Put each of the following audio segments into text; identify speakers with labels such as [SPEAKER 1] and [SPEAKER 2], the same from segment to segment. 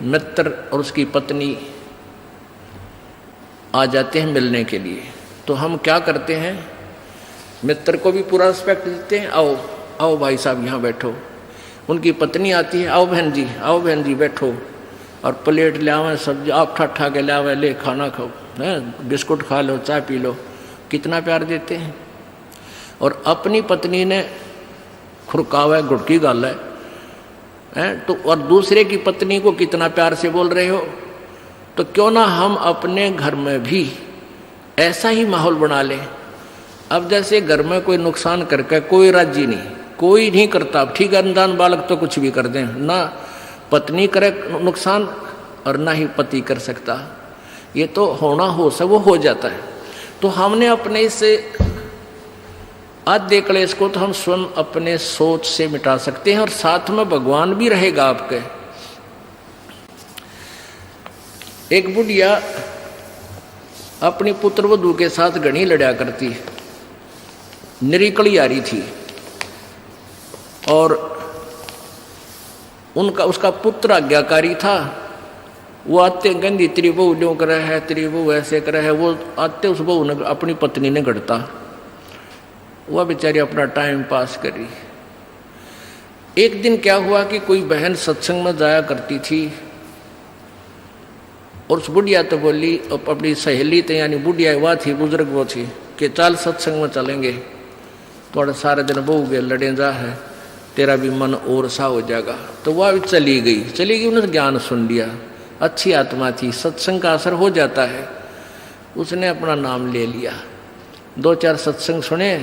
[SPEAKER 1] मित्र और उसकी पत्नी आ जाते हैं मिलने के लिए, तो हम क्या करते हैं, मित्र को भी पूरा रिस्पेक्ट देते हैं, आओ आओ भाई साहब यहाँ बैठो। उनकी पत्नी आती है, आओ बहन जी बैठो, और प्लेट ले आवे, सब्जी आप ठा के ले आवे, ले खाना खाओ, है बिस्कुट खा लो, चाय पी लो, कितना प्यार देते हैं। और अपनी पत्नी ने खुरकावा गुड़की गाल है तो, और दूसरे की पत्नी को कितना प्यार से बोल रहे हो। तो क्यों ना हम अपने घर में भी ऐसा ही माहौल बना लें। अब जैसे घर में कोई नुकसान करके कोई राजी नहीं, कोई नहीं करता, ठीक है, अनजान बालक तो कुछ भी कर दें, ना पत्नी करे नुकसान और ना ही पति कर सकता, ये तो होना हो सब वो हो जाता है। तो हमने अपने इससे आधे क्लेश को तो हम स्वयं अपने सोच से मिटा सकते हैं, और साथ में भगवान भी रहेगा आपके। एक बुढ़िया अपनी पुत्र वधू के साथ घनी लड़ा करती, निरीकली आ रही थी, और उसका पुत्र आज्ञाकारी था। वो आते गंदी तेरी बहू ड्यों करे है, तेरी बहू ऐसे करे है, वो आते उस बहू ने अपनी पत्नी ने गढ़ता, वह बेचारी अपना टाइम पास करी। एक दिन क्या हुआ कि कोई बहन सत्संग में जाया करती थी, और उस बुढ़िया तो बोली, अपनी सहेली तो यानी बुढ़िया वह थी, बुजुर्ग वो थी, कि चल सत्संग में चलेंगे, थोड़ा सारे दिन बहू के लड़े जा है, तेरा भी मन और सा हो जाएगा। तो वह भी चली गई, उन्होंने ज्ञान सुन लिया, अच्छी आत्मा थी, सत्संग का असर हो जाता है। उसने अपना नाम ले लिया, 2-4 सत्संग सुने,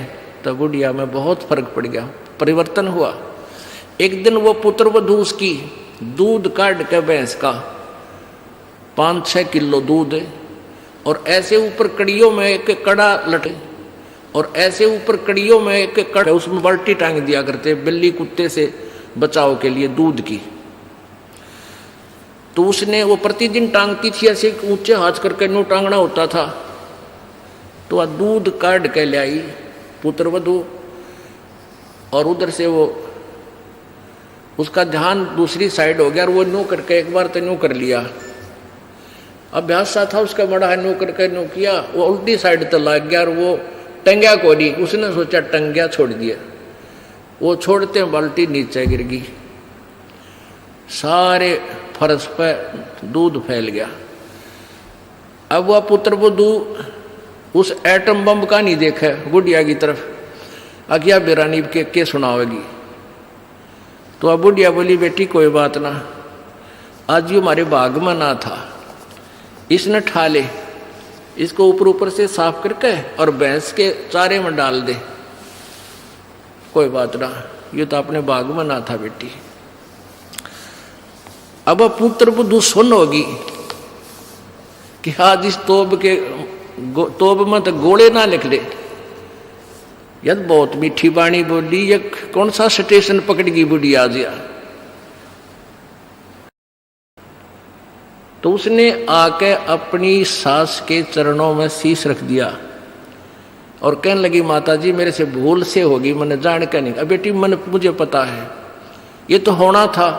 [SPEAKER 1] तो बुढ़िया में बहुत फर्क पड़ गया, परिवर्तन हुआ। एक दिन वो पुत्र वधू उसकी दूध काट के भैंस का 5-6 किलो दूध, और ऐसे ऊपर कड़ियों में एक कड़ा लटे, और ऐसे ऊपर कड़ियों में एक कड़ा, उसमें बाल्टी टांग दिया करते बिल्ली कुत्ते से बचाव के लिए दूध की। तो उसने वो प्रतिदिन टांगती थी, ऐसे ऊंचे हाथ करके नो टांगना होता था। तो वह दूध काट के ले आई पुत्र वधू, और उधर से वो उसका ध्यान दूसरी साइड हो गया, और वो नो करके एक बार तो नो कर लिया, अभ्यास सा था उसका बड़ा है, नो करके नो किया, वो उल्टी साइड तो लग गया, और वो टंग्या को नहीं, उसने सोचा टंग्या छोड़ दिया, वो छोड़ते बाल्टी नीचे गिर गई, सारे फर्श पे दूध फैल गया। अब वह पुत्र वधू उस एटम बम का नहीं देखा बुढ़िया की तरफ, अज्ञा बेरानी के सुनावेगी। तो अब बुढ़िया बोली, बेटी कोई बात ना, आज ये हमारे बाग में ना था, इसने ठा ले, इसको ऊपर से साफ करके और भैंस के चारे में डाल दे, कोई बात ना, ये तो अपने बाग में ना था बेटी। अब पुत्र वधू सुन होगी कि आज इस तोब में तो गोले ना लिख ले, यद बहुत मीठी बाणी बोली, ये कौन सा स्टेशन पकड़गी बुढ़ी आज या। तो उसने आके अपनी सास के चरणों में शीश रख दिया, और कहने लगी, माता जी मेरे से भूल से होगी, मैंने जान के नहीं। अब बेटी मुझे पता है, ये तो होना था,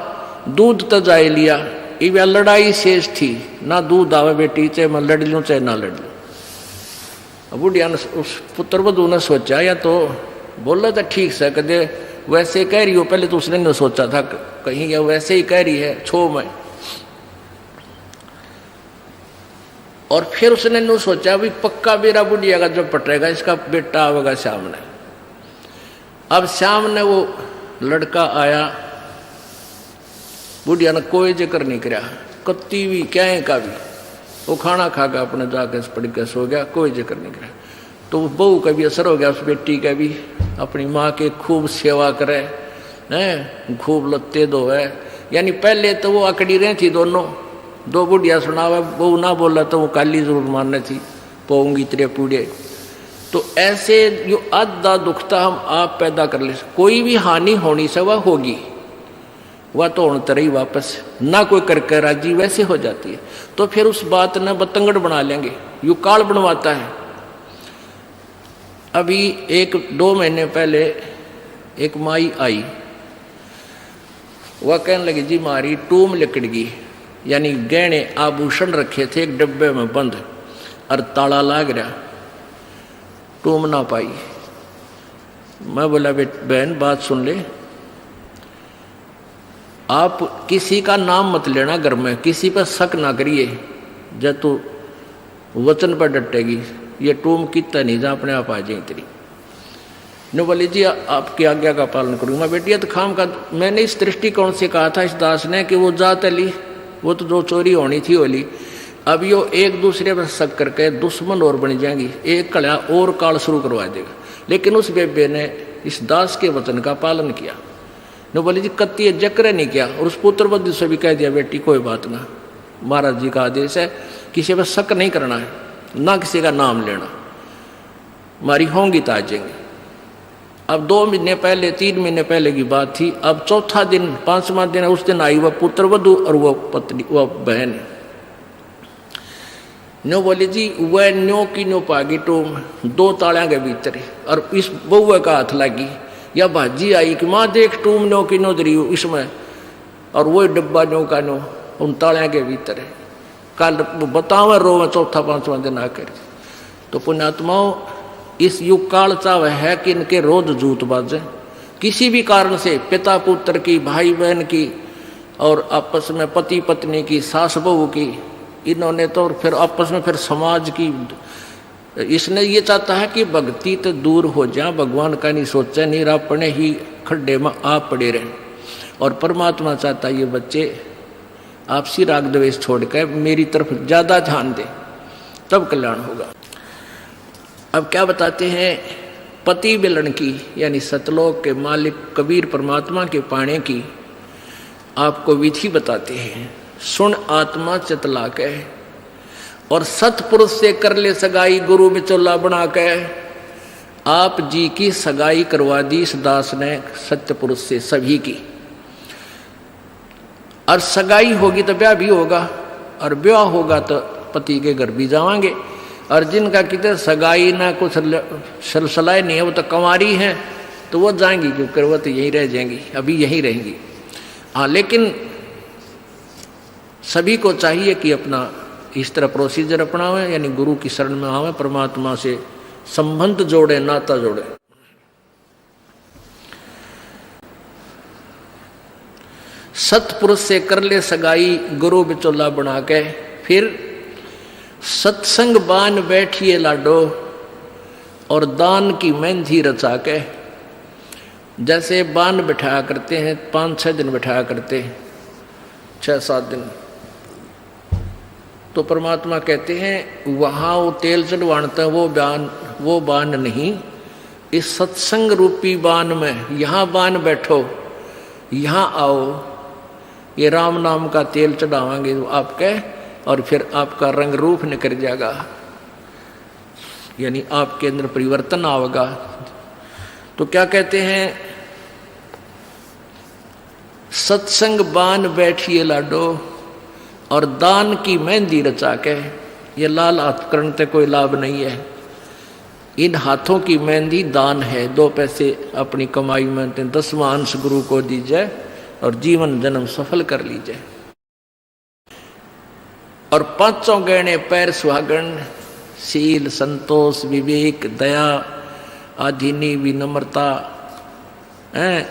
[SPEAKER 1] दूध तो जाए लिया, ये लड़ाई शेष थी, ना दूध आवे बेटी, चाहे मैं लड़ लूँ चाहे ना लड़ लूँ। बुढ़िया ने, उस पुत्र वधू ने सोचा, या तो बोला था ठीक से, कदे वैसे कह रही हो, पहले तो उसने नहीं सोचा था कहीं या वैसे ही कह रही है छो में, और फिर उसने नहीं सोचा भी पक्का बेरा बुढ़िया का जो पटेगा, इसका बेटा आवेगा सामने। अब सामने वो लड़का आया, बुढ़िया ने कोई जिक्र नहीं करा, कत्ती भी क्या का भी, वो खाना खा के अपने जाके पड़ के सो गया, कोई जिक्र नहीं करा। तो बहू का भी असर हो गया, उस बेटी का भी, अपनी माँ के खूब सेवा करे हैं, खूब लत्ते धोए, यानी पहले तो वो अकड़ी रही थी दोनों, दो बुढ़िया सुनावा, बहू ना बोला तो वो काली जरूर मारने थी, पोंगी तेरे पूड़े। तो ऐसे जो आधा दुखता हम आप पैदा कर ले, कोई भी हानि होनी से वह होगी, वह तो होने तरह ही वापस ना कोई करके राजी वैसे हो जाती है। तो फिर उस बात ने बतंगड़ बना लेंगे, यू काल बनवाता है। अभी 1-2 महीने पहले एक माई आई, वह कहने लगी, जी मारी टूम लिकड़ गई, यानी गहने आभूषण रखे थे एक डब्बे में बंद, और ताला लाग रहा, टूम ना पाई। मैं बोला बहन बात सुन ले, आप किसी का नाम मत लेना घर में, किसी पर शक ना करिए, जब तू वचन पर डटेगी ये टूम कितना नहीं जा अपने आप आ जाए तेरी। ने बोली जी आपकी आज्ञा का पालन करूँगा। मैं बेटिया तो खाम का, मैंने इस दृष्टिकोण से कहा था इस दास ने कि वो जात ली, वो तो जो चोरी होनी थी वो ली, अब यो एक दूसरे पर शक करके दुश्मन और बन जाएंगी, एक कड़ा और काल शुरू करवा देगा। लेकिन उस बेबे ने इस दास के वचन का पालन किया। ने बोली जी कत्ती जक्र नहीं किया, और उस पुत्र बुद्धि से भी कह दिया बेटी कोई बात ना, महाराज जी का आदेश है, किसी पर शक नहीं करना है, ना किसी का नाम लेना, हमारी होंगी तो आ जाएंगे। अब 2 महीने पहले 3 महीने पहले की बात थी। अब चौथा दिन 5वां दिन, उस दिन आई वह पुत्र वधु और वह पत्नी वह बहन। न्यो बोली जी वह न्यो की न्यो पागी टूम 2 तालियां के भीतर, और इस बउआ का हाथ लगी, या भाजी आई कि माँ देख टूम न्यो की न्यो दरी इसमें, और वही डब्बा न्यो का न्यो उन तालियां के भीतर है। कल बतावा रो में चौथा 5वां दिन आकर। तो पुण्यात्माओं इस युग काल चाव है कि इनके रोज जूत बाजे, किसी भी कारण से पिता पुत्र की, भाई बहन की, और आपस में पति पत्नी की, सास बहू की, इन्होंने तो फिर आपस में फिर समाज की। इसने ये चाहता है कि भक्ति तो दूर हो जाए, भगवान का नहीं सोचे, नहीं अपने ही खड्डे में आप पड़े रहें। और परमात्मा चाहता है ये बच्चे आपसी राग द्वेष छोड़कर मेरी तरफ ज़्यादा ध्यान दें, तब कल्याण होगा। अब क्या बताते हैं, पति बिलन की यानी सतलोक के मालिक कबीर परमात्मा के पाने की आपको विधि बताते हैं। सुन आत्मा चितला के, और सतपुरुष से कर ले सगाई, गुरु बिचौला बना के। आप जी की सगाई करवा दी इस दास ने सत्य पुरुष से सभी की, और सगाई होगी तो ब्याह भी होगा, और ब्याह होगा तो पति के घर भी जावांगे। और जिनका कितने सगाई ना कुछ सलसलाए नहीं है, वो तो कंवारी हैं, तो वो जाएंगी, क्योंकि वो तो यहीं रह जाएंगी, अभी यहीं रहेंगी। हाँ, लेकिन सभी को चाहिए कि अपना इस तरह प्रोसीजर अपनावें, यानी गुरु की शरण में आवे, परमात्मा से संबंध जोड़े, नाता जोड़े। सतपुरुष से कर ले सगाई, गुरु बिचौला बना के। फिर सत्संग बान बैठिए लाडो, और दान की मेहंदी रचा के। जैसे बान बिठाया करते हैं, 5-6 दिन बिठाया करते, 6-7 दिन, तो परमात्मा कहते हैं वहाँ वो तेल चढ़वाणता वो बान नहीं, इस सत्संग रूपी बान में यहाँ बान बैठो, यहाँ आओ, ये राम नाम का तेल चढ़ावांगे आपके, और फिर आपका रंग रूप निकल जाएगा, यानी आपके अंदर परिवर्तन आएगा। तो क्या कहते हैं, सत्संग बान बैठिए लाडो, और दान की मेहंदी रचा के। ये लाल हाथ करने से कोई लाभ नहीं है, इन हाथों की मेहंदी दान है। 2 पैसे अपनी कमाई में 10वां अंश गुरु को दीजिए, और जीवन जन्म सफल कर लीजिए। और 5 गहने पैर सुहागन, शील, संतोष, विवेक, दया, आधीनी, विनम्रता,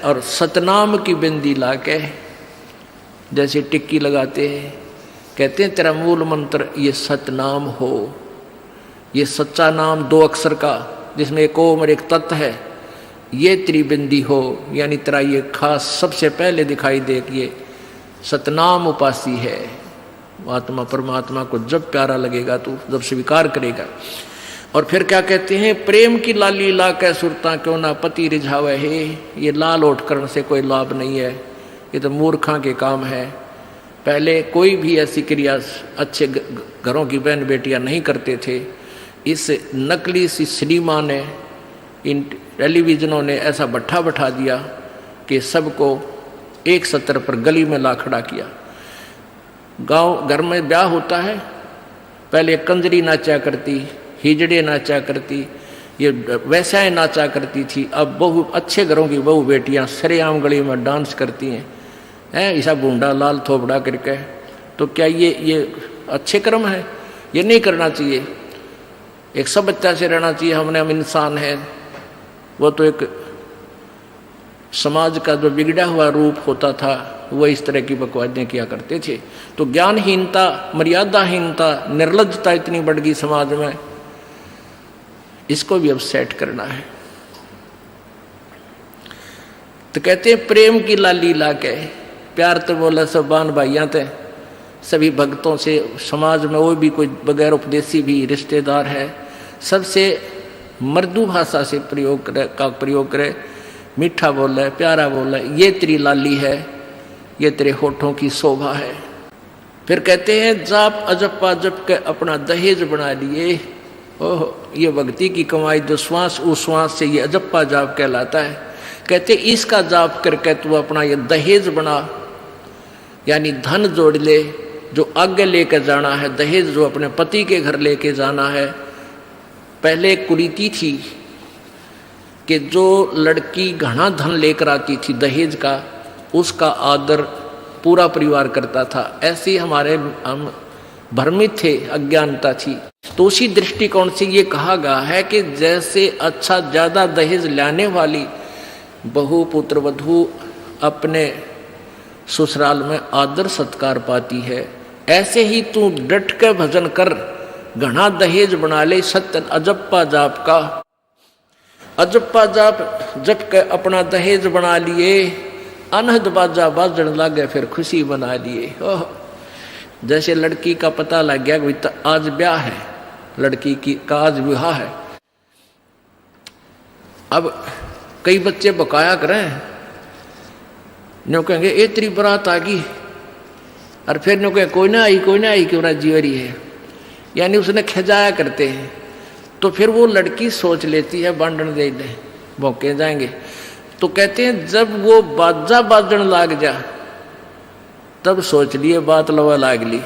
[SPEAKER 1] और सतनाम की बिंदी लाके, जैसे टिक्की लगाते हैं, कहते हैं तेरा मूल मंत्र ये सतनाम हो, ये सच्चा नाम 2 अक्षर का, जिसमें एक ओम और एक तत् है, ये त्रिबिंदी हो, यानी तेरा ये खास सबसे पहले दिखाई दे कि ये सतनाम उपासी है। आत्मा परमात्मा को जब प्यारा लगेगा तो जब स्वीकार करेगा। और फिर क्या कहते हैं, प्रेम की लाली ला कै सुरता क्यों ना पति रिझावे है। ये लाल ओट करने से कोई लाभ नहीं है, ये तो मूर्खा के काम है। पहले कोई भी ऐसी क्रिया अच्छे घरों की बहन बेटियां नहीं करते थे। इस नकली सी सिनेमा ने, इन टेलीविजनों ने ऐसा भट्ठा बैठा दिया कि सबको एक सत्र पर गली में ला खड़ा किया। गांव घर में ब्याह होता है, पहले कंजरी नाचा करती, हिजड़े नाचा करती, ये वैसाएं नाचा करती थी। अब बहु अच्छे घरों की बहू बेटियां सरेआम गली में डांस करती हैं, ऐसा बूंदा लाल थोपड़ा करके, तो क्या ये अच्छे कर्म है? ये नहीं करना चाहिए। एक सभ्यता से रहना चाहिए। हम इंसान हैं। वो तो एक समाज का जो बिगड़ा हुआ रूप होता था वो इस तरह की बकवादें किया करते थे। तो ज्ञानहीनता, मर्यादाहीनता, निर्लज्जता इतनी बढ़ गई समाज में, इसको भी अब सेट करना है। तो कहते हैं प्रेम की लाली लाके, प्यार तो बोला सब बान भाइयां थे, सभी भक्तों से, समाज में वो भी कोई बगैर उपदेशी भी रिश्तेदार है, सबसे मृदु भाषा से प्रयोग करे, मीठा बोल है, प्यारा बोल है, ये तेरी लाली है, ये तेरे होठों की शोभा है। फिर कहते हैं जाप अजप्पा जप के अपना दहेज बना लिए। ओह, ये भक्ति की कमाई जो श्वास उस श्वास से ये अजप्पा जाप कहलाता है। कहते इसका जाप करके तू अपना ये दहेज बना, यानी धन जोड़ ले जो आगे लेकर जाना है, दहेज जो अपने पति के घर लेके जाना है। पहले एक कुरीति थी कि जो लड़की घना धन लेकर आती थी दहेज का, उसका आदर पूरा परिवार करता था। ऐसे हमारे हम भ्रमित थे, अज्ञानता थी। तो उसी दृष्टिकोण से ये कहा गया है कि जैसे अच्छा ज्यादा दहेज लाने वाली बहू पुत्र वधू अपने ससुराल में आदर सत्कार पाती है, ऐसे ही तू डट के भजन कर, घना दहेज बना ले सत्य अजप्पा जाप का। अजप्पा जाप जप के अपना दहेज बना लिए, अनहद बाजा बाजन लागे फिर खुशी बना लिए। ओह, जैसे लड़की का पता लग गया कि आज ब्याह है, लड़की की का आज विवाह है। अब कई बच्चे बकाया करें, न्यू कहेंगे ए तेरी बारात आ गई, और फिर न्यू कहे कोई ना आई क्यों राजी हो रही है, यानी उसने खिजाया करते हैं। तो फिर वो लड़की सोच लेती है बांधन दे दे, भौंके जाएंगे। तो कहते हैं जब वो बाजा बाजन लाग जा तब सोच लिए बात लवा लाग ली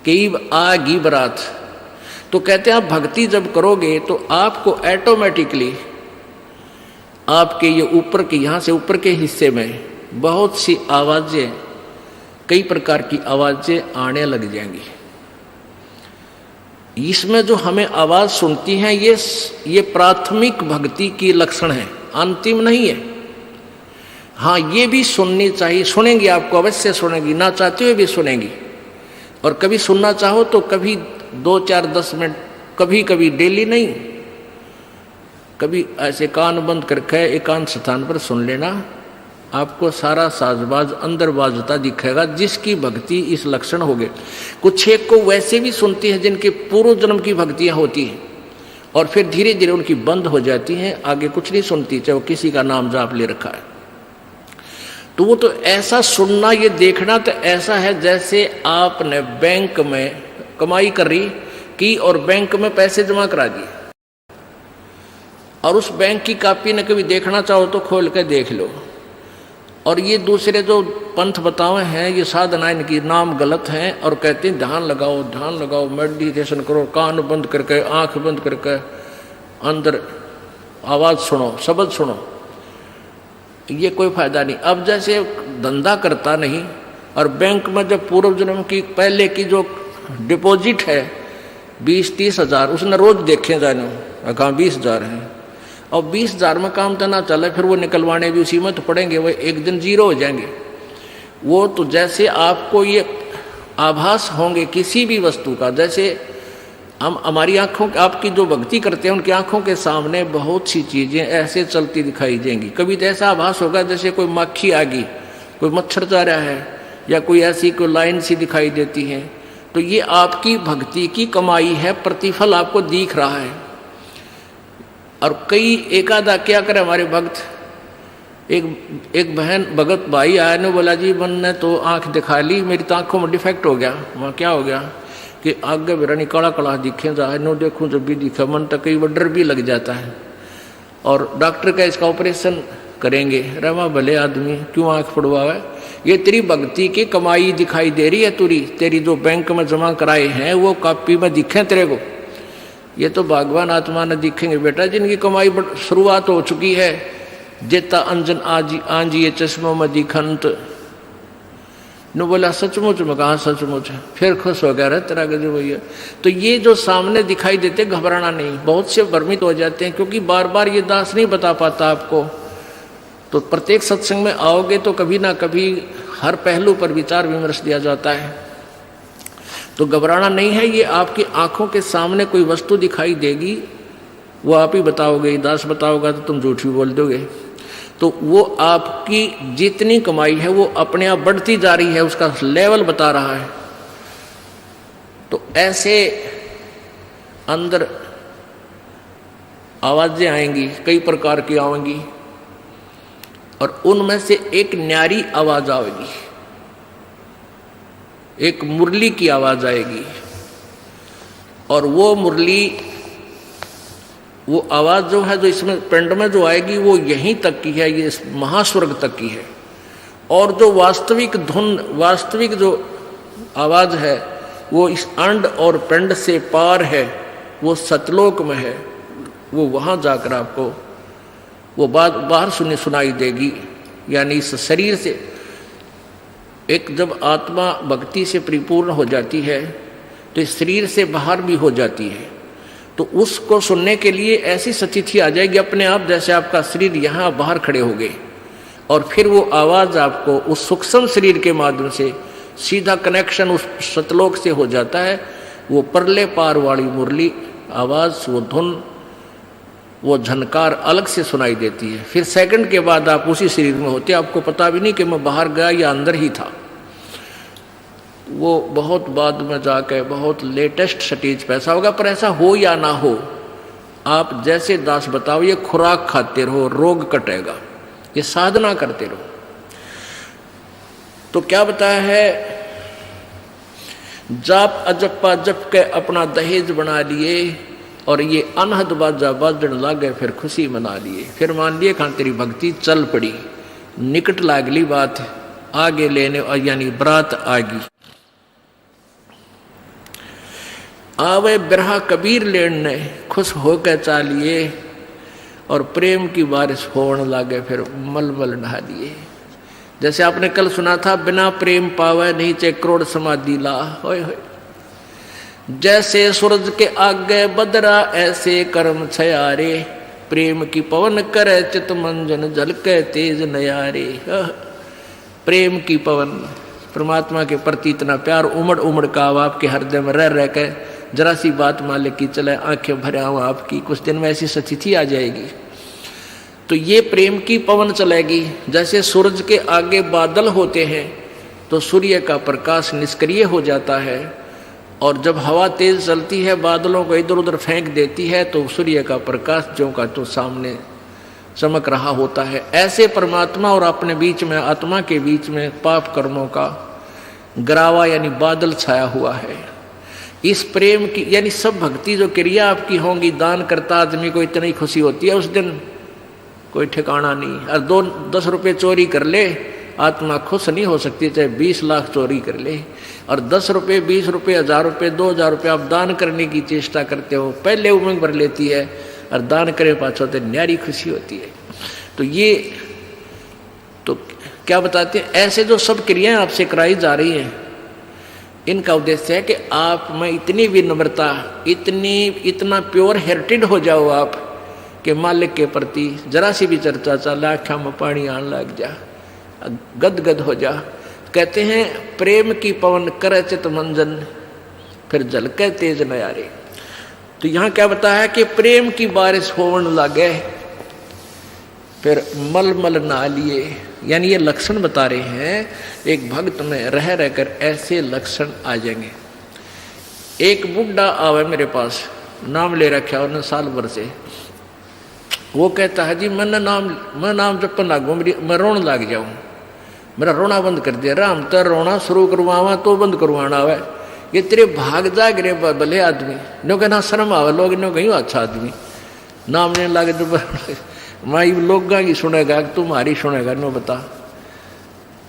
[SPEAKER 1] कि आगी बारात। तो कहते हैं आप भक्ति जब करोगे तो आपको ऑटोमेटिकली आपके ये ऊपर के, यहाँ से ऊपर के हिस्से में बहुत सी आवाजें, कई प्रकार की आवाजें आने लग जाएंगी। इसमें जो हमें आवाज सुनती हैं ये प्राथमिक भक्ति की लक्षण है, अंतिम नहीं है। हाँ, ये भी सुननी चाहिए, सुनेंगी, आपको अवश्य सुनेंगी, ना चाहते हुए भी सुनेंगी। और कभी सुनना चाहो तो कभी 2, 4, 10 मिनट, कभी कभी डेली नहीं, कभी ऐसे कान बंद करके एकांत स्थान पर सुन लेना, आपको सारा साजबाज अंदर बाजता दिखेगा, जिसकी भक्ति इस लक्षण हो गए। कुछ एक को वैसे भी सुनती है जिनके पूर्व जन्म की भक्तियां होती हैं और फिर धीरे धीरे उनकी बंद हो जाती हैं, आगे कुछ नहीं सुनती, चाहे वो किसी का नाम जाप ले रखा है। तो वो तो ऐसा सुनना, ये देखना तो ऐसा है जैसे आपने बैंक में कमाई करी की और बैंक में पैसे जमा करा दिए, और उस बैंक की कॉपी ने कभी देखना चाहो तो खोल कर देख लो। और ये दूसरे जो पंथ बताए हैं, ये साधना इनकी नाम गलत हैं, और कहते हैं ध्यान लगाओ, मेडिटेशन करो, कान बंद करके, आंख बंद करके, अंदर आवाज सुनो, शब्द सुनो। ये कोई फायदा नहीं। अब जैसे धंधा करता नहीं और बैंक में जब पूर्व जन्म की पहले की जो डिपॉजिट है 20-30 हजार, उसने रोज देखे जाने, कहाँ 20,000 है, और 20,000 में काम तो ना चले, फिर वो निकलवाने भी उसी में तो पड़ेंगे, वो एक दिन जीरो हो जाएंगे। वो तो जैसे आपको ये आभास होंगे किसी भी वस्तु का, जैसे हम हमारी आंखों, आपकी जो भक्ति करते हैं उनकी आंखों के सामने बहुत सी चीजें ऐसे चलती दिखाई देंगी। कभी तो ऐसा आभास होगा जैसे कोई मक्खी आ गई, कोई मच्छर जा रहा है, या कोई ऐसी कोई लाइन सी दिखाई देती है। तो ये आपकी भक्ति की कमाई है, प्रतिफल आपको दिख रहा है। और कई एकादा क्या करे हमारे भक्त, एक बहन भगत भाई आया ने बोला जी मैंने तो आंख दिखा ली, मेरी तो आंखों में डिफेक्ट हो गया। वहाँ क्या हो गया कि आगे मेरा निकाला कला दिखे जाए, नो देखूं जब भी दिखा, मन तक कई बार डर भी लग जाता है। और डॉक्टर का इसका ऑपरेशन करेंगे, रमा भले आदमी क्यों आंख पड़वावे, ये तेरी भक्ति की कमाई दिखाई दे रही है, तेरी जो बैंक में जमा कराए हैं वो कॉपी में दिखे तेरे को। ये तो भगवान आत्मा ने दिखेंगे बेटा, जिनकी कमाई शुरुआत हो चुकी है। जेता अंजन आंजी ये चश्मों में दिखंत, नो बोला सचमुच में, कहा सचमुच है, फिर खुश हो गया, तेरा गजब भैया। तो ये जो सामने दिखाई देते घबराना नहीं। बहुत से भ्रमित हो जाते हैं क्योंकि बार बार ये दास नहीं बता पाता आपको। तो प्रत्येक सत्संग में आओगे तो कभी ना कभी हर पहलू पर विचार विमर्श दिया जाता है। तो घबराना नहीं है। ये आपकी आंखों के सामने कोई वस्तु दिखाई देगी, वो आप ही बताओगे, दास बताओगा तो तुम झूठ भी बोल दोगे। तो वो आपकी जितनी कमाई है वो अपने आप बढ़ती जा रही है, उसका लेवल बता रहा है। तो ऐसे अंदर आवाजें आएंगी, कई प्रकार की आएंगी, और उनमें से एक न्यारी आवाज आएगी, एक मुरली की आवाज आएगी। और वो मुरली, वो आवाज जो है, जो इसमें पिंड में जो आएगी, वो यहीं तक की है, ये महास्वर्ग तक की है। और जो वास्तविक धुन, वास्तविक जो आवाज है, वो इस अंड और पिंड से पार है, वो सतलोक में है। वो वहां जाकर आपको वो बात बाहर सुनाई देगी। यानी इस शरीर से एक जब आत्मा भक्ति से परिपूर्ण हो जाती है तो इस शरीर से बाहर भी हो जाती है। तो उसको सुनने के लिए ऐसी स्थिति आ जाएगी अपने आप, जैसे आपका शरीर यहाँ बाहर खड़े हो गए, और फिर वो आवाज़ आपको उस सूक्ष्म शरीर के माध्यम से सीधा कनेक्शन उस सतलोक से हो जाता है। वो परले पार वाली मुरली आवाज़, वो धुन, वो झनकार अलग से सुनाई देती है। फिर सेकंड के बाद आप उसी शरीर में होते, आपको पता भी नहीं कि मैं बाहर गया या अंदर ही था। वो बहुत बाद में जाकर बहुत लेटेस्ट स्टेज पे ऐसा होगा। पर ऐसा हो या ना हो, आप जैसे दास बताओ, ये खुराक खाते रहो, रोग कटेगा। ये साधना करते रहो। तो क्या बताया है, जाप अजप्पा जप के अपना दहेज बना लिए, और ये अनहद बाजा बाजन लागे, फिर खुशी मना लिए। फिर मान लिए खान तेरी भक्ति चल पड़ी, निकट लागली बात आगे लेने, यानी बरात आगी। आवे बिरहा कबीर लेने, खुश होकर चालिए, और प्रेम की बारिश होने लागे, फिर मलमल नहा लिए। जैसे आपने कल सुना था, बिना प्रेम पावे नहीं चे करोड़ समाधि ला। होय होय। जैसे सूरज के आगे बदरा, ऐसे कर्म छयारे, प्रेम की पवन करे चित मंजन, झलके तेज नयारे। प्रेम की पवन, परमात्मा के प्रति इतना प्यार उमड़ उमड़ का अब आपके हृदय में रह रह के जरा सी बात मालिक की चले, आंखें भरे आऊं आपकी, कुछ दिन में ऐसी स्थिति आ जाएगी। तो ये प्रेम की पवन चलेगी। जैसे सूरज के आगे बादल होते हैं तो सूर्य का प्रकाश निष्क्रिय हो जाता है, और जब हवा तेज चलती है बादलों को इधर उधर फेंक देती है तो सूर्य का प्रकाश जो का तो सामने चमक रहा होता है। ऐसे परमात्मा और अपने बीच में, आत्मा के बीच में पाप कर्मों का गरावा यानी बादल छाया हुआ है। इस प्रेम की यानी सब भक्ति जो क्रिया आपकी होंगी, दान करता आदमी को इतनी खुशी होती है उस दिन कोई ठिकाना नहीं। और 10 रुपये चोरी कर ले, आत्मा खुश नहीं हो सकती, चाहे 20 लाख चोरी कर ले। और 10 रुपये, 20 रुपये, 1000 रुपये, 2000 रुपये आप दान करने की चेष्टा करते हो, पहले उमंग भर लेती है, और दान करे पाछो तो न्यारी खुशी होती है। तो ये तो क्या बताते हैं, ऐसे जो सब क्रियाएं आपसे कराई जा रही हैं, इनका उद्देश्य है कि आप में इतनी विनम्रता, इतना प्योर हार्टेड हो जाओ आप कि मालिक के प्रति जरा सी भी चर्चा चला, आँखों में पानी आने लग जा, गदगद हो जा। कहते हैं प्रेम की पवन करे चित मंजन, फिर झलके तेज नयारे। तो यहाँ क्या बताया है कि प्रेम की बारिश होने लगे, फिर मलमल नहा लिए। यानी ये लक्षण बता रहे हैं, एक भक्त में रह रहकर ऐसे लक्षण आ जाएंगे। एक बुढ़ा आवे मेरे पास, नाम ले रखा उन्होंने साल भर से। वो कहता है जी मैं नाम जपन लागू, मैं रोने लग जाऊं, मेरा रोना बंद कर दिया। राम तो रोना शुरू करवावा तो बंद करवाना आवे, ये तेरे भाग जा गिरे भले आदमी। नो कहना शर्म आवे, लोग नो कहीं अच्छा आदमी नाम लेने लगे तो माई लोग की सुनेगा, तुम्हारी सुनेगा, नो बता।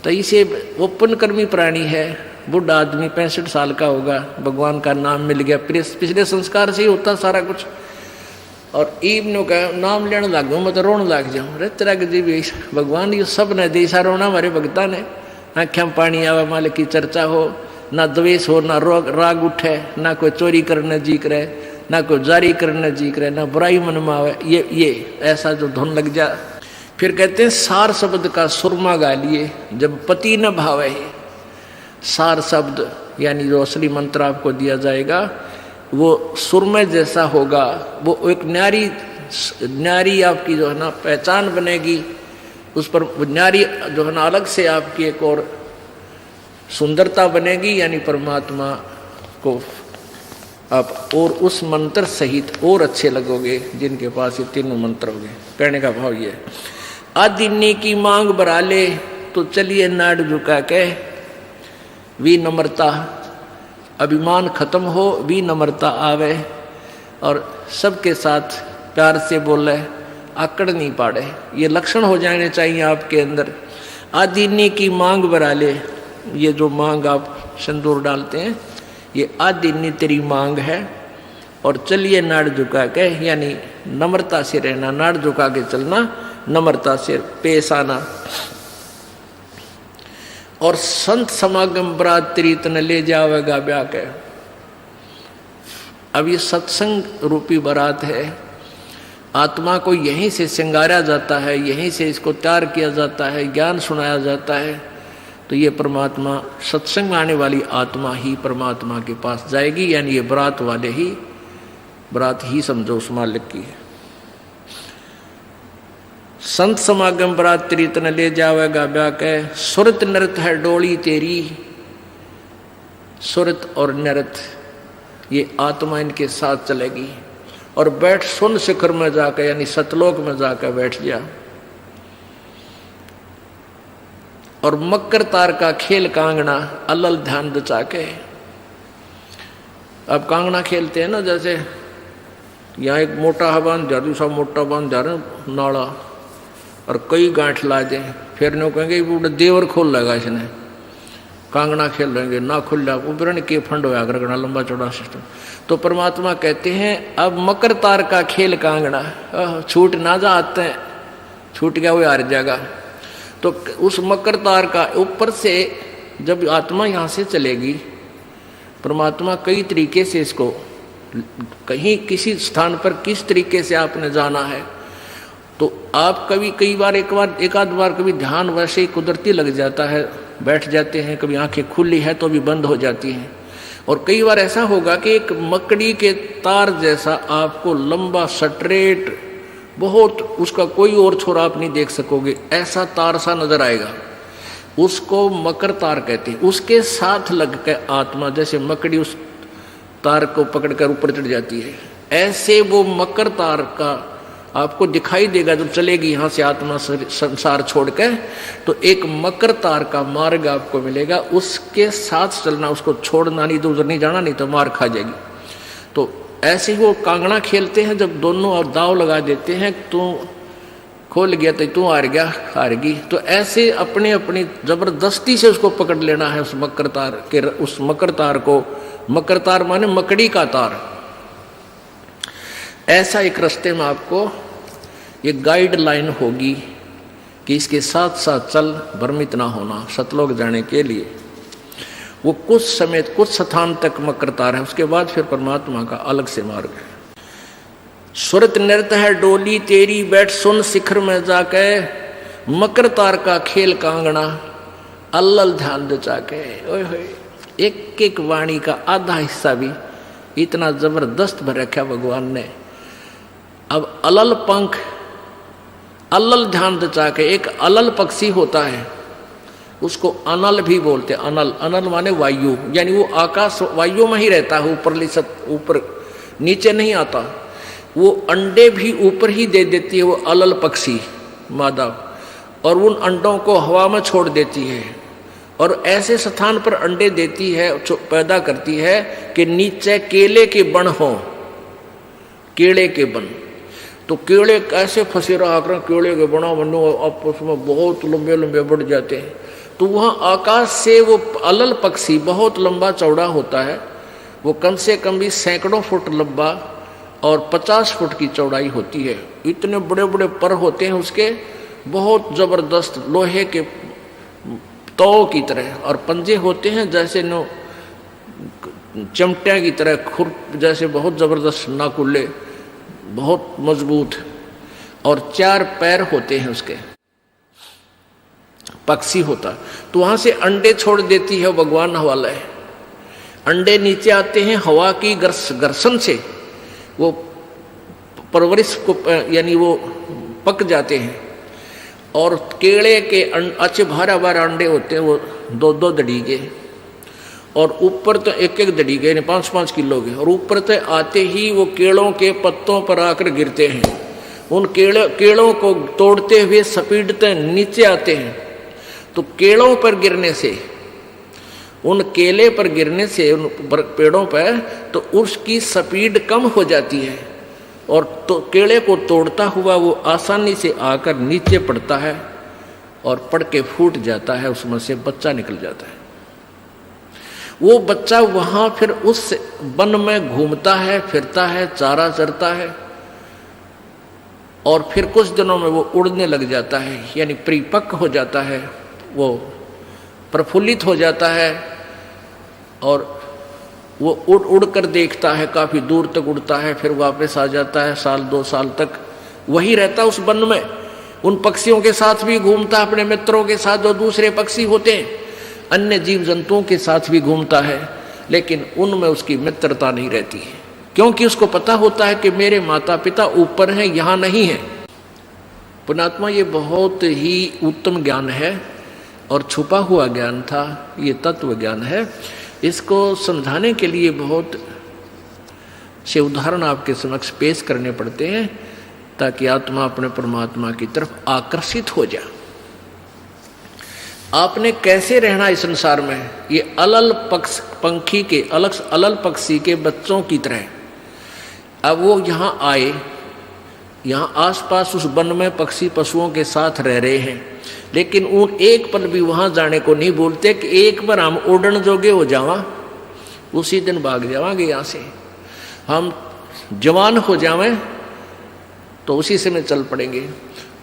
[SPEAKER 1] तो इसे ओपन कर्मी प्राणी है, बुढ़ा आदमी 65 साल का होगा, भगवान का नाम मिल गया, पिछले संस्कार से ही होता सारा कुछ। और ईब नो कह नाम लेने लग गूँ, मैं तो रोने लग जाऊँ। अरे तेरा जी भगवान ये सब ने देसा रोना हमारे भगता ने, आँखें में पानी आवे, मालिक की चर्चा हो, ना द्वेष हो, ना राग उठे, ना कोई चोरी करने जी करे, ना कोई जारी करने जी करे, ना बुराई मन में आवे, ये ऐसा जो धुन लग जा। फिर कहते हैं सार शब्द का सुरमा गा लिए जब पति न भावे। सार शब्द यानी जो असली मंत्र आपको दिया जाएगा वो सुरमे जैसा होगा, वो एक न्यारी आपकी जो है ना पहचान बनेगी, उस पर न्यारी जो है ना अलग से आपकी एक और सुंदरता बनेगी, यानी परमात्मा को आप और उस मंत्र सहित और अच्छे लगोगे जिनके पास ये तीनों मंत्र होंगे। कहने का भाव ये, आदिन्नी की मांग बरा ले तो चलिए नाड़ झुका के, विनम्रता, अभिमान खत्म हो, विनम्रता आवे और सबके साथ प्यार से बोले, आकड़ नहीं पाड़े, ये लक्षण हो जाने चाहिए आपके अंदर। आदिन्नी की मांग बरा ले, ये जो मांग आप सिंदूर डालते हैं ये आदिन्नी तेरी मांग है, और चलिए नाड़ झुका के, यानी नम्रता से रहना, नाड़ झुका के चलना, नम्रता से पेश आना। और संत समागम बरात तेरी तन ले जावेगा ब्याह के। अब ये सत्संग रूपी बारात है, आत्मा को यहीं से श्रृंगारा जाता है, यहीं से इसको तैयार किया जाता है, ज्ञान सुनाया जाता है, तो ये परमात्मा सत्संग आने वाली आत्मा ही परमात्मा के पास जाएगी, यानी ये बरात वाले ही, बरात ही समझो उस मालिक की है। संत समागम बरात तेरी तन ले जावेगा ब्याह के, सुरत नृत है डोली तेरी। सुरत और नृत ये आत्मा इनके साथ चलेगी, और बैठ सुन शिखर में जाकर, यानी सतलोक में जाकर बैठ जा। और मकर तार का खेल कांगना, अलल ध्यान दचा के। अब कांगना खेलते हैं ना, जैसे यहाँ एक मोटा हवान जा, दूसरा मोटा बांध जा रहे नाला, और कई गांठ ला जाए, फिर नो कहेंगे वो देवर खोल लेगा इसने, कांगना खेल लेंगे ना खुल जा, उपरण के फंड होया करना, लंबा चौड़ा सिस्टम। तो परमात्मा कहते हैं अब मकर तार का खेल कांगना, छूट ना जा, आते हैं छूट गया वो हार जाएगा। तो उस मकर तार का ऊपर से जब आत्मा यहाँ से चलेगी, परमात्मा कई तरीके से इसको, कहीं किसी स्थान पर किस तरीके से आपने जाना है, तो आप कभी एक आध बार कभी ध्यान वैसे ही कुदरती लग जाता है, बैठ जाते हैं, कभी आंखें खुली है तो भी बंद हो जाती हैं, और कई बार ऐसा होगा कि एक मकड़ी के तार जैसा आपको लंबा स्ट्रेट, बहुत उसका कोई और छोर आप नहीं देख सकोगे, ऐसा तार सा नजर आएगा, उसको मकर तार कहते हैं। उसके साथ लग के आत्मा जैसे मकड़ी उस तार को पकड़कर ऊपर चढ़ जाती है, ऐसे वो मकर तार का आपको दिखाई देगा जब चलेगी यहाँ से आत्मा संसार छोड़ के, तो एक मकर तार का मार्ग आपको मिलेगा, उसके साथ चलना, उसको छोड़ना नहीं, तो उधर नहीं जाना, नहीं तो मार खा जाएगी। तो ऐसे ही वो कांगड़ा खेलते हैं, जब दोनों और दाव लगा देते हैं, तू खोल गया तो तू हार गया, हारगी, तो ऐसे अपने अपनी जबरदस्ती से उसको पकड़ लेना है, उस मकर तार के, उस मकर तार को। मकर तार माने मकड़ी का तार। ऐसा एक रास्ते में आपको ये गाइडलाइन होगी कि इसके साथ साथ चल, भ्रमित ना होना, सतलोक जाने के लिए। वो कुछ समय कुछ स्थान तक मकर तार है, उसके बाद फिर परमात्मा का अलग से मार्ग है। सुरत नृत्य है डोली तेरी, बैठ सुन शिखर में जाके, मकर तार का खेल कांगना, अल्लल ध्यान दचा के। ओए होए, एक एक वाणी का आधा हिस्सा भी इतना जबरदस्त भर रखा भगवान ने। अब अलल पंख, अल्लल ध्यान दचा के, एक अलल पक्षी होता है, उसको अनल भी बोलते हैं। अनल, अनल माने वायु, यानी वो आकाश वायु में ही रहता है, ऊपर नीचे नहीं आता। वो अंडे भी ऊपर ही दे देती है, वो अलल पक्षी मादा, और उन अंडों को हवा में छोड़ देती है, और ऐसे स्थान पर अंडे देती है, पैदा करती है कि नीचे केले के बन हो, केले के बन। तो केले कैसे फंसे रहा कर, केले के बना बनो आपस में बहुत लंबे लंबे बढ़ जाते हैं। तो वहाँ आकाश से वो अलल पक्षी बहुत लंबा चौड़ा होता है, वो कम से कम भी सैकड़ों फुट लंबा और 50 फुट की चौड़ाई होती है। इतने बड़े बड़े पर होते हैं उसके, बहुत ज़बरदस्त लोहे के तौ की तरह, और पंजे होते हैं जैसे नो चमटिया की तरह, खुर जैसे बहुत जबरदस्त नाकुल्ले, बहुत मजबूत, और 4 पैर होते हैं उसके, पक्षी होता। तो वहां से अंडे छोड़ देती है भगवान हवाला है। अंडे नीचे आते हैं हवा की घर्षण से, वो परवरिश को यानी वो पक जाते हैं। और केले के अच्छे भारा भारा अंडे होते हैं, वो 2-2 दड़ी के, और ऊपर तो 1-1 दड़ी के, 5-5 किलो के, और ऊपर तो आते ही वो केलों के पत्तों पर आकर गिरते हैं। उन केलों को तोड़ते हुए सपीटते नीचे आते हैं। तो केलों पर गिरने से, उन केले पर गिरने से, उन पेड़ों पर, तो उसकी स्पीड कम हो जाती है, और तो केले को तोड़ता हुआ वो आसानी से आकर नीचे पड़ता है, और पड़ के फूट जाता है, उसमें से बच्चा निकल जाता है। वो बच्चा वहाँ फिर उस वन में घूमता है, फिरता है, चारा चरता है, और फिर कुछ दिनों में वो उड़ने लग जाता है, यानी परिपक्व हो जाता है, वो प्रफुल्लित हो जाता है, और वो उड़ उड़ कर देखता है, काफ़ी दूर तक उड़ता है, फिर वापस आ जाता है, 1-2 साल तक वही रहता उस वन में। उन पक्षियों के साथ भी घूमता, अपने मित्रों के साथ जो दूसरे पक्षी होते हैं, अन्य जीव जंतुओं के साथ भी घूमता है, लेकिन उनमें उसकी मित्रता नहीं रहती है, क्योंकि उसको पता होता है कि मेरे माता पिता ऊपर हैं, यहाँ नहीं है। पुण्यात्मा, ये बहुत ही उत्तम ज्ञान है और छुपा हुआ ज्ञान था, ये तत्व ज्ञान है। इसको समझाने के लिए बहुत से उदाहरण आपके समक्ष पेश करने पड़ते हैं, ताकि आत्मा अपने परमात्मा की तरफ आकर्षित हो जाए। आपने कैसे रहना इस संसार में, ये अलल पंखी के अलल पक्षी के बच्चों की तरह। अब वो यहाँ आए, यहाँ आसपास उस वन में पक्षी पशुओं के साथ रह रहे हैं, लेकिन उन एक पल भी वहाँ जाने को नहीं बोलते कि एक बार हम उड़न जोगे हो जावा, उसी दिन भाग जावांगे यहाँ से, हम जवान हो जावें तो उसी समय चल पड़ेंगे।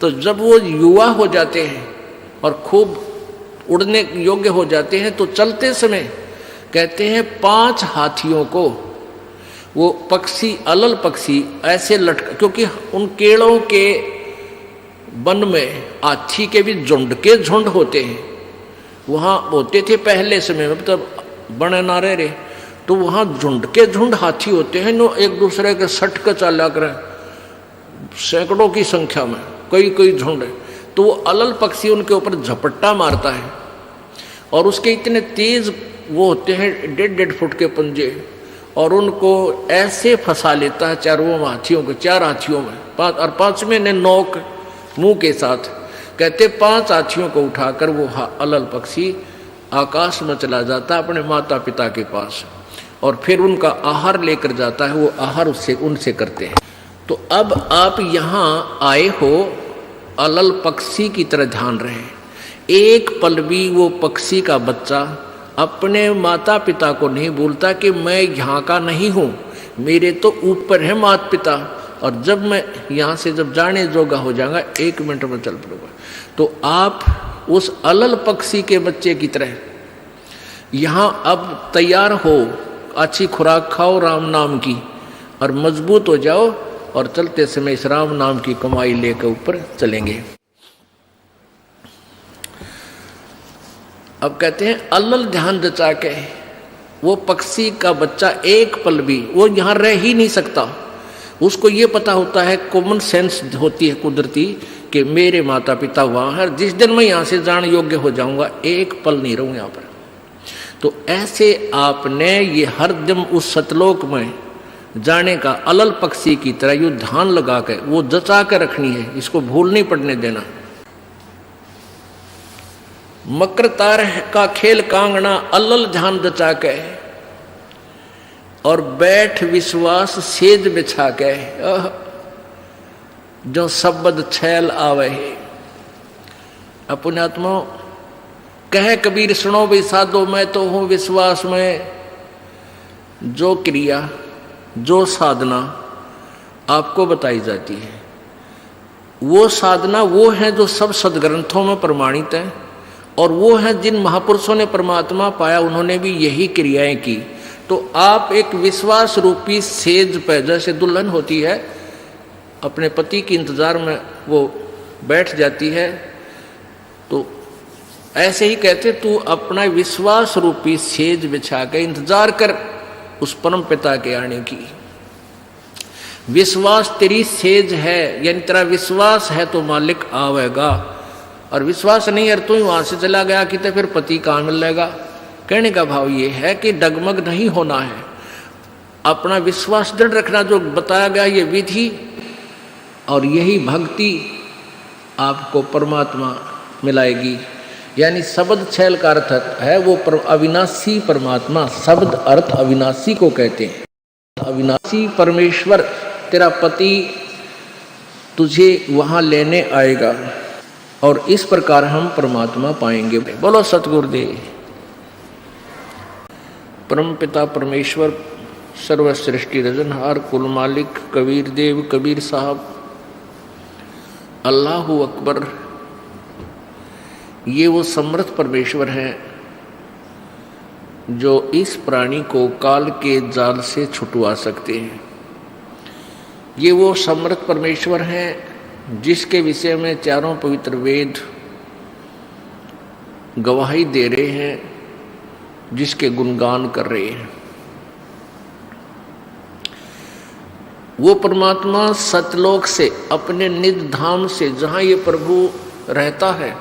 [SPEAKER 1] तो जब वो युवा हो जाते हैं और खूब उड़ने योग्य हो जाते हैं, तो चलते समय कहते हैं 5 हाथियों को वो पक्षी, अलल पक्षी ऐसे लटका, क्योंकि उन केलों के वन में हाथी के भी झुंड के झुंड होते हैं, वहाँ होते थे पहले समय में, तब बने ना रहे, तो वहाँ झुंड के झुंड हाथी होते हैं, नो एक दूसरे के सट कर चला करें, सैकड़ों की संख्या में, कई झुंड है। तो वो अलल पक्षी उनके ऊपर झपट्टा मारता है, और उसके इतने तेज वो होते हैं 1.5 फुट के पंजे, और उनको ऐसे फंसा लेता है चारों हाथियों को, 4 हाथियों में, 5 और 5वें ने नोक मुंह के साथ। कहते 5 हाथियों को उठाकर वो अलल पक्षी आकाश में चला जाता है अपने माता पिता के पास, और फिर उनका आहार लेकर जाता है, वो आहार उससे उनसे करते हैं। तो अब आप यहाँ आए हो, अलल पक्षी की तरह ध्यान रहे। एक पल भी वो पक्षी का बच्चा अपने माता पिता को नहीं बोलता कि मैं यहाँ का नहीं हूँ, मेरे तो ऊपर है माता पिता, और जब मैं यहाँ से जब जाने जोगा हो जाऊंगा 1 मिनट में चल पड़ूंगा। तो आप उस अलल पक्षी के बच्चे की तरह यहाँ अब तैयार हो, अच्छी खुराक खाओ राम नाम की, और मजबूत हो जाओ, और चलते समय इस राम नाम की कमाई लेकर ऊपर चलेंगे। अब कहते हैं अलल ध्यान जचा के वो पक्षी का बच्चा एक पल भी वो यहाँ रह ही नहीं सकता। उसको ये पता होता है, कॉमन सेंस होती है कुदरती, कि मेरे माता पिता वहाँ है, जिस दिन मैं यहाँ से जाने योग्य हो जाऊँगा एक पल नहीं रहूँ यहाँ पर। तो ऐसे आपने ये हर दिन उस सतलोक में जाने का अलल पक्षी की तरह यो ध्यान लगा कर वो जचा कर रखनी है, इसको भूल नहीं पड़ने देना। मकर तार का खेल कांगना अलल ध्यान जचा के, और बैठ विश्वास सेज बिछा के, जो शब्द छैल आवे है। अपने आत्मा कहे कबीर सुनो भी साधो, मैं तो हूं विश्वास में। जो क्रिया जो साधना आपको बताई जाती है, वो साधना वो है जो सब सदग्रंथों में प्रमाणित है, और वो है जिन महापुरुषों ने परमात्मा पाया, उन्होंने भी यही क्रियाएं की। तो आप एक विश्वास रूपी सेज पे, जैसे दुल्हन होती है अपने पति के इंतजार में वो बैठ जाती है, तो ऐसे ही कहते तू अपना विश्वास रूपी सेज बिछा के इंतजार कर उस परम पिता के आने की। विश्वास तेरी सेज है, यानी तेरा विश्वास है तो मालिक आवेगा, और विश्वास नहीं है तू ही वहां से चला गया कि तो फिर पति कहाँ मिलेगा। कहने का भाव ये है कि डगमग नहीं होना है, अपना विश्वास दृढ़ रखना। जो बताया गया ये विधि और यही भक्ति आपको परमात्मा मिलाएगी। यानी शब्द छैल का अर्थ है वो अविनाशी परमात्मा, शब्द अर्थ अविनाशी को कहते हैं। अविनाशी परमेश्वर तेरा पति तुझे वहां लेने आएगा, और इस प्रकार हम परमात्मा पाएंगे। बोलो सतगुरुदेव। परम पिता परमेश्वर सर्व सृष्टि रजनहार कुल मालिक कबीर देव कबीर साहब अल्लाहु अकबर, ये वो समर्थ परमेश्वर हैं जो इस प्राणी को काल के जाल से छुटवा सकते हैं। ये वो समर्थ परमेश्वर हैं जिसके विषय में चारों पवित्र वेद गवाही दे रहे हैं, जिसके गुणगान कर रहे हैं। वो परमात्मा सतलोक से अपने निज धाम से, जहाँ ये प्रभु रहता है,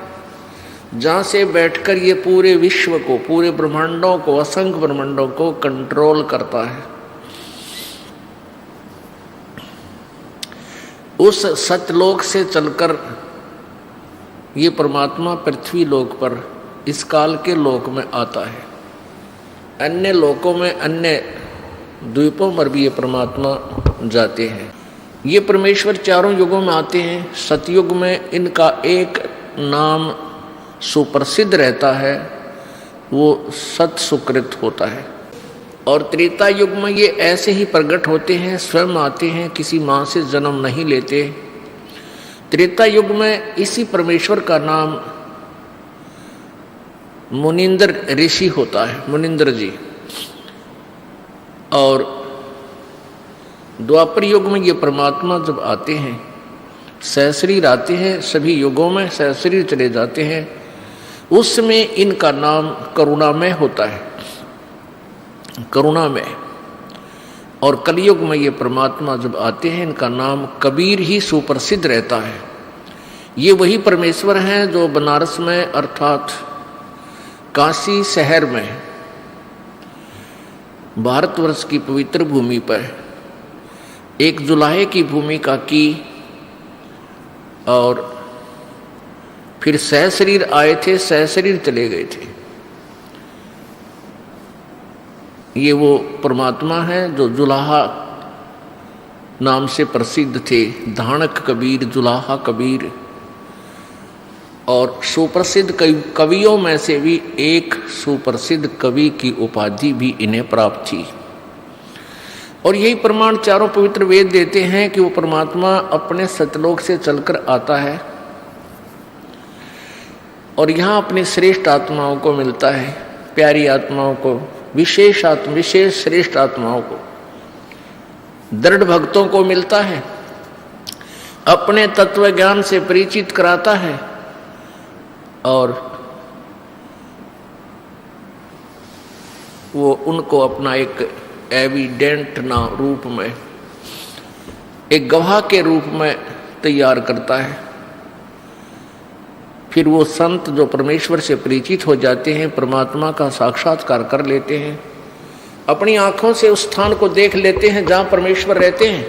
[SPEAKER 1] जहाँ से बैठकर ये पूरे विश्व को, पूरे ब्रह्मांडों को, असंख्य ब्रह्मांडों को कंट्रोल करता है, उस सतलोक से चलकर ये परमात्मा पृथ्वी लोक पर, इस काल के लोक में आता है। अन्य लोकों में, अन्य द्वीपों पर भी ये परमात्मा जाते हैं। ये परमेश्वर चारों युगों में आते हैं। सतयुग में इनका एक नाम सुप्रसिद्ध रहता है, वो सत सुकृत होता है। और त्रेता युग में ये ऐसे ही प्रकट होते हैं, स्वयं आते हैं, किसी माँ से जन्म नहीं लेते। त्रेता युग में इसी परमेश्वर का नाम मुनिंदर ऋषि होता है, मुनिंदर जी। और द्वापर युग में ये परमात्मा जब आते हैं, सहस्रीर आते हैं, सभी युगों में सहस्रीर चले जाते हैं, उसमें इनका नाम करुणामय होता है, करुणामय। और कलयुग में ये परमात्मा जब आते हैं, इनका नाम कबीर ही सुप्रसिद्ध रहता है। ये वही परमेश्वर हैं जो बनारस में अर्थात काशी शहर में, भारतवर्ष की पवित्र भूमि पर एक जुलाहे की भूमिका की, और फिर सहशरीर आए थे, सहशरीर चले गए थे। ये वो परमात्मा हैं जो जुलाहा नाम से प्रसिद्ध थे, धानक कबीर, जुलाहा कबीर। और सुप्रसिद्ध कवियों में से भी एक सुप्रसिद्ध कवि की उपाधि भी इन्हें प्राप्त थी। और यही प्रमाण चारों पवित्र वेद देते हैं कि वो परमात्मा अपने सतलोक से चलकर आता है और यहाँ अपनी श्रेष्ठ आत्माओं को मिलता है, प्यारी आत्माओं को, विशेष श्रेष्ठ आत्माओं को, दृढ़ भक्तों को मिलता है, अपने तत्व ज्ञान से परिचित कराता है और वो उनको अपना एक एविडेंट ना रूप में, एक गवाह के रूप में तैयार करता है। फिर वो संत जो परमेश्वर से परिचित हो जाते हैं, परमात्मा का साक्षात्कार कर लेते हैं, अपनी आंखों से उस स्थान को देख लेते हैं जहां परमेश्वर रहते हैं,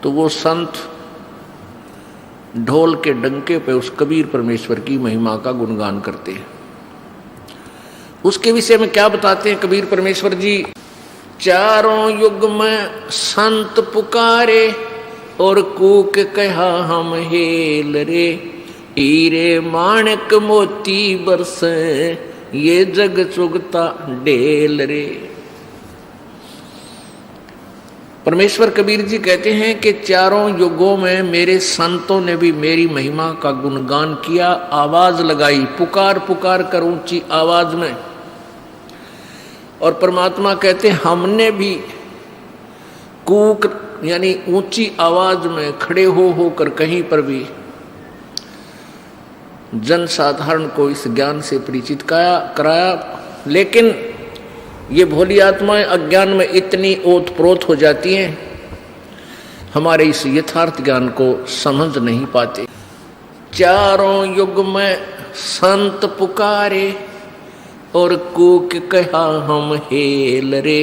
[SPEAKER 1] तो वो संत ढोल के डंके पे उस कबीर परमेश्वर की महिमा का गुणगान करते हैं। उसके विषय में क्या बताते हैं कबीर परमेश्वर जी? चारों युग में संत पुकारे और कूक कहा हम हेल रे, हीरे माणक मोती बरसे ये जग चुगता ढेल रे। परमेश्वर कबीर जी कहते हैं कि चारों युगों में मेरे संतों ने भी मेरी महिमा का गुणगान किया, आवाज लगाई, पुकार पुकार कर ऊंची आवाज में। और परमात्मा कहते हैं हमने भी कूक यानी ऊंची आवाज में खड़े हो होकर कहीं पर भी जन साधारण को इस ज्ञान से परिचित कराया। लेकिन ये भोली आत्माएं अज्ञान में इतनी ओतप्रोत हो जाती हैं, हमारे इस यथार्थ ज्ञान को समझ नहीं पाते। चारों युग में संत पुकारे और कूक कहा हम हेल रे,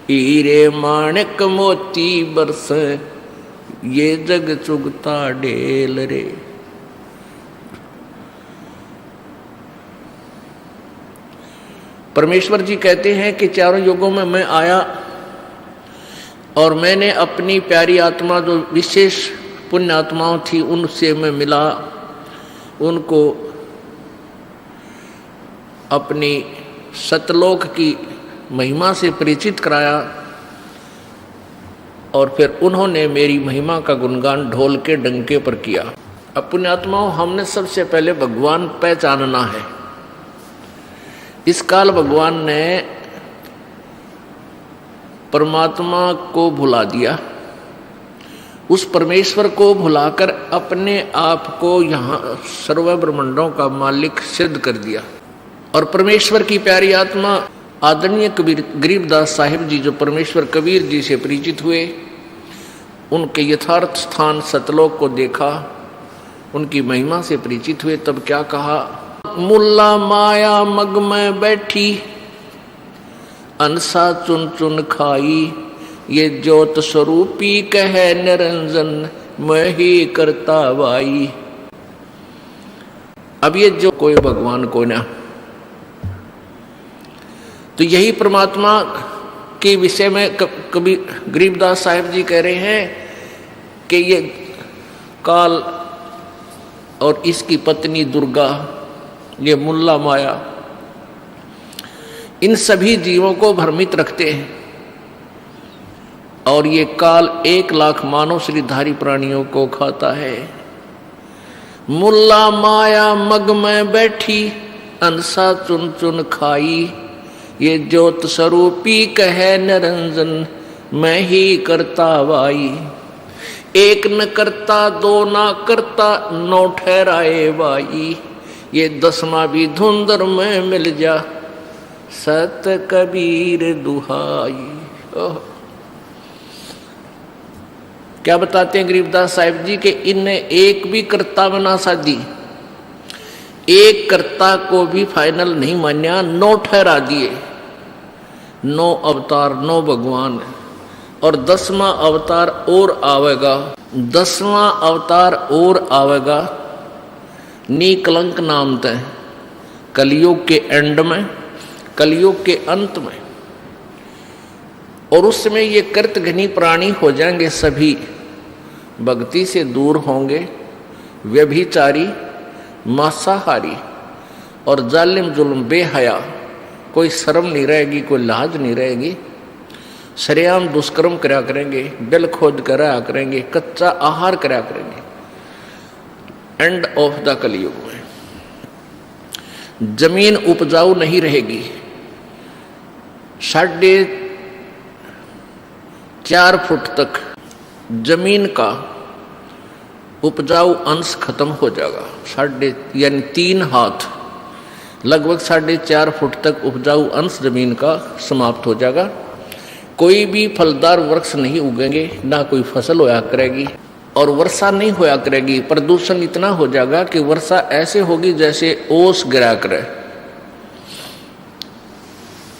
[SPEAKER 1] हीरे माणिक मोती बरस ये जग चुगता ढेल रे। परमेश्वर जी कहते हैं कि चारों युगों में मैं आया और मैंने अपनी प्यारी आत्मा जो विशेष पुण्य आत्माओं थी उनसे मैं मिला, उनको अपनी सतलोक की महिमा से परिचित कराया और फिर उन्होंने मेरी महिमा का गुणगान ढोल के डंके पर किया। अब पुण्यात्माओं, हमने सबसे पहले भगवान पहचानना है। इस काल भगवान ने परमात्मा को भुला दिया, उस परमेश्वर को भुलाकर अपने आप को यहाँ सर्व ब्रह्मांडों का मालिक सिद्ध कर दिया। और परमेश्वर की प्यारी आत्मा आदरणीय गरीबदास साहिब जी जो परमेश्वर कबीर जी से परिचित हुए, उनके यथार्थ स्थान सतलोक को देखा, उनकी महिमा से परिचित हुए, तब क्या कहा? मुल्ला माया मग में बैठी अनसा चुन चुन खाई, ये ज्योत स्वरूपी कहे निरंजन मैं ही करता वाई। अब ये जो कोई भगवान को ना, तो यही परमात्मा के विषय में कभी गरीबदास साहिब जी कह रहे हैं कि ये काल और इसकी पत्नी दुर्गा, ये मुल्ला माया, इन सभी जीवों को भ्रमित रखते हैं। और ये काल 1,00,000 मानव शरीरधारी प्राणियों को खाता है। मुल्ला माया मग में बैठी अनसा चुन चुन खाई, ये ज्योत स्वरूपी कहे निरंजन मैं ही करता वाई। एक न करता दो ना करता नौ ठहराए वाई, ये 10वां भी धुंधर में मिल जा सत कबीर दुहाई। क्या बताते हैं गरीबदास साहिब जी कि इनने एक भी कर्ता में ना साधी, एक कर्ता को भी फाइनल नहीं मान्या, 9 ठहरा दिए। 9 अवतार, 9 भगवान, और 10वां अवतार और आवेगा, 10वां अवतार और आवेगा निकलंक नाम तय, कलयुग के एंड में, कलयुग के अंत में। और उस समय ये कृतघ्नी प्राणी हो जाएंगे, सभी भक्ति से दूर होंगे, व्यभिचारी, मांसाहारी और जालिम जुल्म बेहया, कोई शर्म नहीं रहेगी, कोई लाज नहीं रहेगी, सरेआम दुष्कर्म करा करेंगे, बिल खोद करा करेंगे, कच्चा आहार करा करेंगे। एंड ऑफ द कलयुग में जमीन उपजाऊ नहीं रहेगी, 4.5 फुट तक जमीन का उपजाऊ अंश खत्म हो जाएगा। यानी 3 हाथ, लगभग 4.5 फुट तक उपजाऊ अंश जमीन का समाप्त हो जाएगा। कोई भी फलदार वृक्ष नहीं उगेंगे, ना कोई फसल होया करेगी, और वर्षा नहीं होया करेगी। प्रदूषण इतना हो जाएगा कि वर्षा ऐसे होगी जैसे ओस गिरा करे,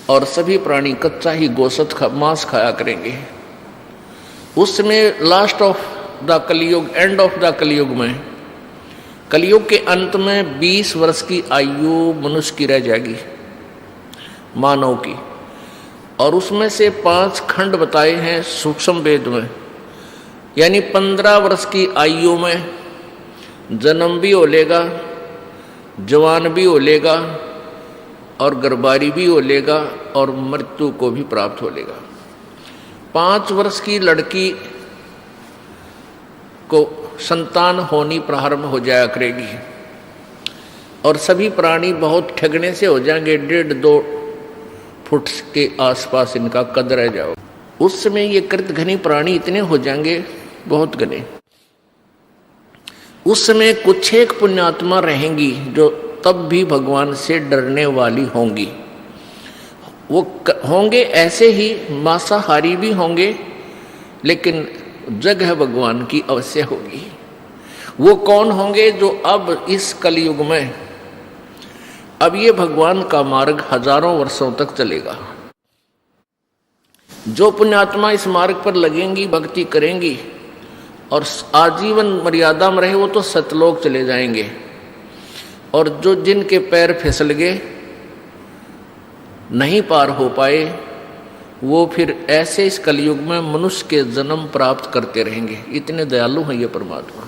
[SPEAKER 1] और सभी प्राणी कच्चा ही गोश्त मांस खाया करेंगे। उसमें लास्ट ऑफ द कलयुग, एंड ऑफ द कलयुग में, कलयुग के अंत में 20 वर्ष की आयु मनुष्य की रह जाएगी, मानव की। और उसमें से 5 खंड बताए हैं सूक्ष्म वेद में, यानी 15 वर्ष की आयु में जन्म भी हो लेगा, जवान भी हो लेगा, और गर्भारी भी हो लेगा, और मृत्यु को भी प्राप्त हो लेगा। 5 वर्ष की लड़की को संतान होनी प्रारंभ हो जाया करेगी और सभी प्राणी बहुत ठगने से हो जाएंगे, 1.5-2 फुट के आसपास इनका कद रह जाओ। उस समय ये कृत घनी प्राणी इतने हो जाएंगे, बहुत घने। उस समय कुछ एक पुण्यात्मा रहेंगी जो तब भी भगवान से डरने वाली होंगी। वो होंगे ऐसे ही मांसाहारी भी होंगे, लेकिन जगह भगवान की अवश्य होगी। वो कौन होंगे? जो अब इस कलयुग में, अब ये भगवान का मार्ग हजारों वर्षों तक चलेगा। जो पुण्यात्मा इस मार्ग पर लगेंगी, भक्ति करेंगी और आजीवन मर्यादा में रहे, वो तो सतलोक चले जाएंगे। और जो जिनके पैर फिसल गए, नहीं पार हो पाए, वो फिर ऐसे इस कलयुग में मनुष्य के जन्म प्राप्त करते रहेंगे। इतने दयालु हैं ये परमात्मा।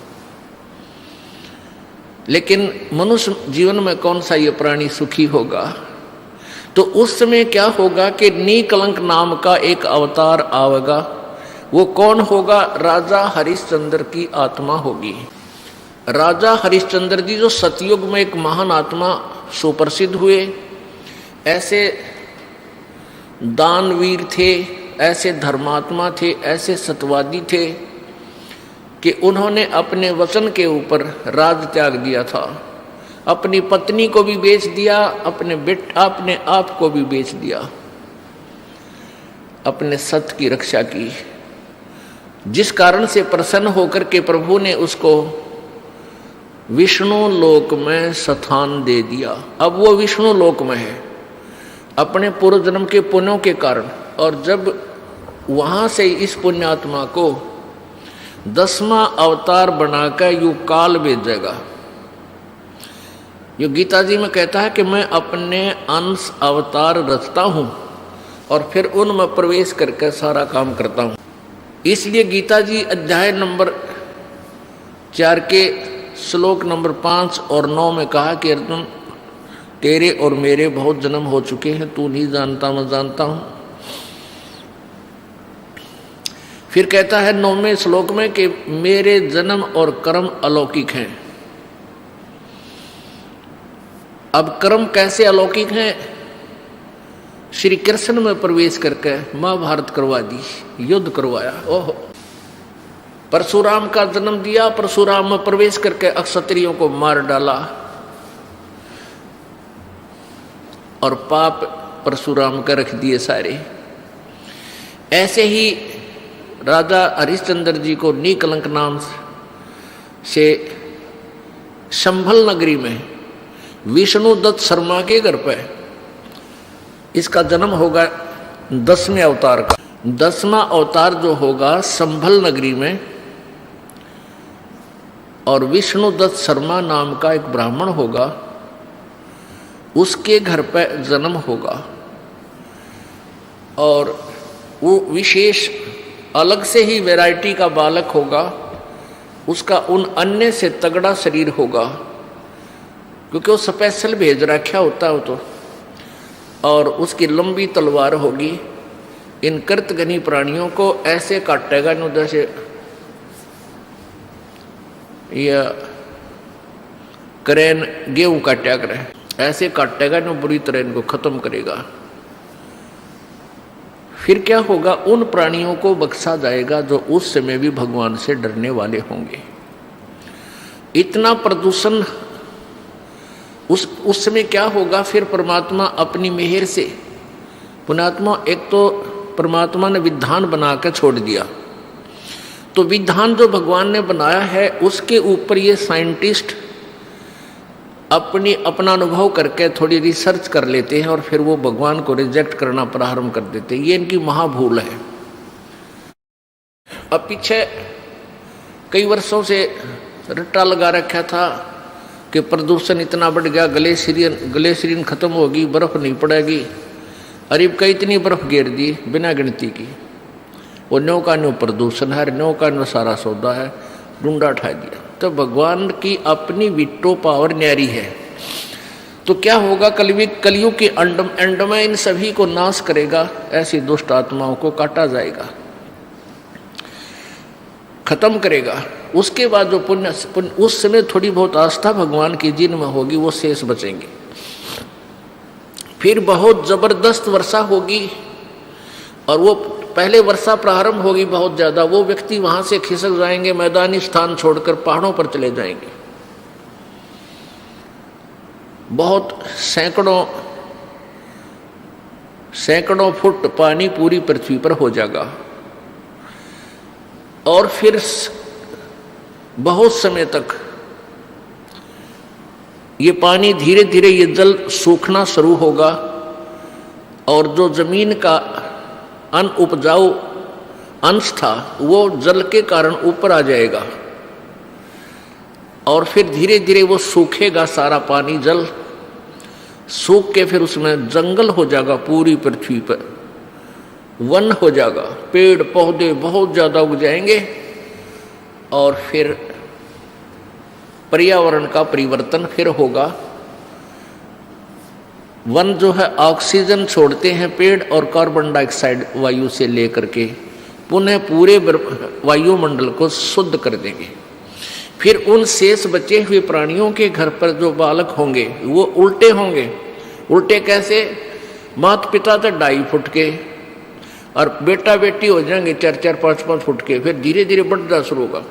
[SPEAKER 1] लेकिन मनुष्य जीवन में कौन सा ये प्राणी सुखी होगा? तो उस समय क्या होगा कि निकलंक नाम का एक अवतार आवेगा। वो कौन होगा? राजा हरिश्चंद्र की आत्मा होगी। राजा हरिश्चंद्र जी जो सतयुग में एक महान आत्मा सुप्रसिद्ध हुए, ऐसे दानवीर थे, ऐसे धर्मात्मा थे, ऐसे सत्यवादी थे कि उन्होंने अपने वचन के ऊपर राज त्याग दिया था। अपनी पत्नी को भी बेच दिया, अपने आप को भी बेच दिया, अपने सत्य की रक्षा की। जिस कारण से प्रसन्न होकर के प्रभु ने उसको विष्णु लोक में स्थान दे दिया। अब वो विष्णु लोक में है अपने पूर्व जन्म के पुण्यों के कारण। और जब वहां से इस पुण्यात्मा को 10वां अवतार बनाकर यू काल भेजेगा। यो गीता जी में कहता है कि मैं अपने अंश अवतार रचता हूं और फिर उनमें प्रवेश करके सारा काम करता हूं। इसलिए गीता जी अध्याय नंबर 4 के श्लोक नंबर 5 और 9 में कहा कि अर्जुन, तेरे और मेरे बहुत जन्म हो चुके हैं, तू नहीं जानता, मैं जानता हूं। फिर कहता है 9वें श्लोक में कि मेरे जन्म और कर्म अलौकिक हैं। अब कर्म कैसे अलौकिक हैं? श्री कृष्ण में प्रवेश करके महाभारत करवा दी, युद्ध करवाया। ओहो, परशुराम का जन्म दिया, परशुराम में प्रवेश करके अक्षत्रियों को मार डाला और पाप परशुराम का रख दिए सारे। ऐसे ही राजा हरिश्चंद्र जी को निकलंक नाम से संभल नगरी में विष्णु दत्त शर्मा के घर पर इसका जन्म होगा 10वें अवतार का। 10वां अवतार जो होगा संभल नगरी में, और विष्णु दत्त शर्मा नाम का एक ब्राह्मण होगा, उसके घर पर जन्म होगा। और वो विशेष अलग से ही वैरायटी का बालक होगा। उसका उन अन्य से तगड़ा शरीर होगा, क्योंकि वो स्पेशल भेज रखा होता है वो तो। और उसकी लंबी तलवार होगी। इन कृतघ्नी प्राणियों को ऐसे काटेगा न, जैसे या करेन गेहूं काटा करे, ऐसे काटेगा न, बुरी तरह इनको खत्म करेगा। फिर क्या होगा? उन प्राणियों को बख्शा जाएगा जो उस समय भी भगवान से डरने वाले होंगे। इतना प्रदूषण उस समय क्या होगा? फिर परमात्मा अपनी मेहर से, पुण्यात्मा, एक तो परमात्मा ने विधान बना कर छोड़ दिया, तो विधान जो भगवान ने बनाया है उसके ऊपर ये साइंटिस्ट अपना अनुभव करके थोड़ी रिसर्च कर लेते हैं और फिर वो भगवान को रिजेक्ट करना प्रारंभ कर देते हैं। ये इनकी महाभूल है। अब पीछे कई वर्षों से रट्टा लगा रखा था कि प्रदूषण इतना बढ़ गया, ग्लेशियन खत्म होगी, बर्फ नहीं पड़ेगी। अरीब का इतनी बर्फ गिर दी बिना गिनती की। वो न्यो का न्यो प्रदूषण है, न्यो का न्यो सारा सौदा है, डूंडा उठा दिया। तो भगवान की अपनी विटो पावर न्यारी है। तो क्या होगा? कलयुग के एंड में इन सभी को नाश करेगा, ऐसी दुष्ट आत्माओं को काटा जाएगा। खत्म करेगा। उसके बाद जो पुण्य उस समय थोड़ी बहुत आस्था भगवान की जिनमें होगी वो शेष बचेंगे। फिर बहुत जबरदस्त वर्षा होगी और वो पहले वर्षा प्रारंभ होगी बहुत ज्यादा, वो व्यक्ति वहां से खिसक जाएंगे, मैदानी स्थान छोड़कर पहाड़ों पर चले जाएंगे। बहुत सैकड़ों फुट पानी पूरी पृथ्वी पर हो जाएगा और फिर बहुत समय तक ये पानी धीरे धीरे ये जल सूखना शुरू होगा और जो जमीन का अनउपजाऊ अंश था वो जल के कारण ऊपर आ जाएगा और फिर धीरे धीरे वो सूखेगा, सारा पानी जल सूख के फिर उसमें जंगल हो जाएगा, पूरी पृथ्वी पर वन हो जाएगा, पेड़ पौधे बहुत ज्यादा उग जाएंगे और फिर पर्यावरण का परिवर्तन फिर होगा। वन जो है ऑक्सीजन छोड़ते हैं पेड़ और कार्बन डाइऑक्साइड वायु से लेकर के पुनः पूरे वायुमंडल को शुद्ध कर देंगे। फिर उन शेष बचे हुए प्राणियों के घर पर जो बालक होंगे वो उल्टे होंगे। उल्टे कैसे? माता पिता तो 2.5 फुट के और बेटा बेटी हो जाएंगे 4-4, 5-5 फुट के, फिर धीरे धीरे बढ़ना शुरू होगा।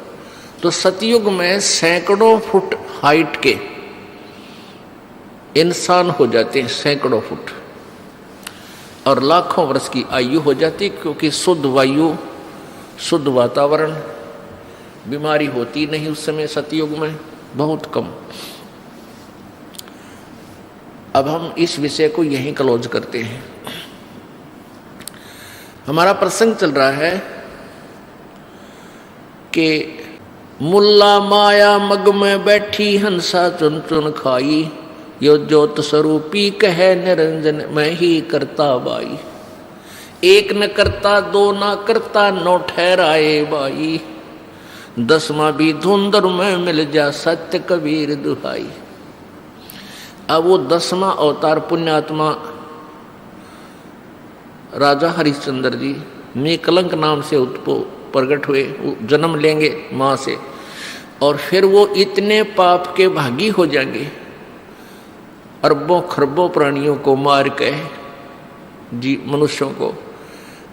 [SPEAKER 1] तो सतयुग में सैकड़ों फुट हाइट के इंसान हो जाते हैं, सैकड़ों फुट, और लाखों वर्ष की आयु हो जाती, क्योंकि शुद्ध वायु, शुद्ध वातावरण, बीमारी होती नहीं उस समय सतयुग में, बहुत कम। अब हम इस विषय को यहीं क्लोज करते हैं। हमारा प्रसंग चल रहा है कि मुल्ला माया मग में बैठी हंसा चुन चुन खाई, यो ज्योत स्वरूपी कहे निरंजन मैं ही करता बाई। एक न करता दो न करता नौ ठहराए बाई, 10वां भी धुंधर में मिल जा सत्य कबीर दुहाई। अब वो 10वां अवतार पुण्यात्मा राजा हरिश्चंद्र जी निकलंक नाम से प्रकट हुए, जन्म लेंगे माँ से, और फिर वो इतने पाप के भागी हो जाएंगे, अरबों खरबों प्राणियों को मार के जी मनुष्यों को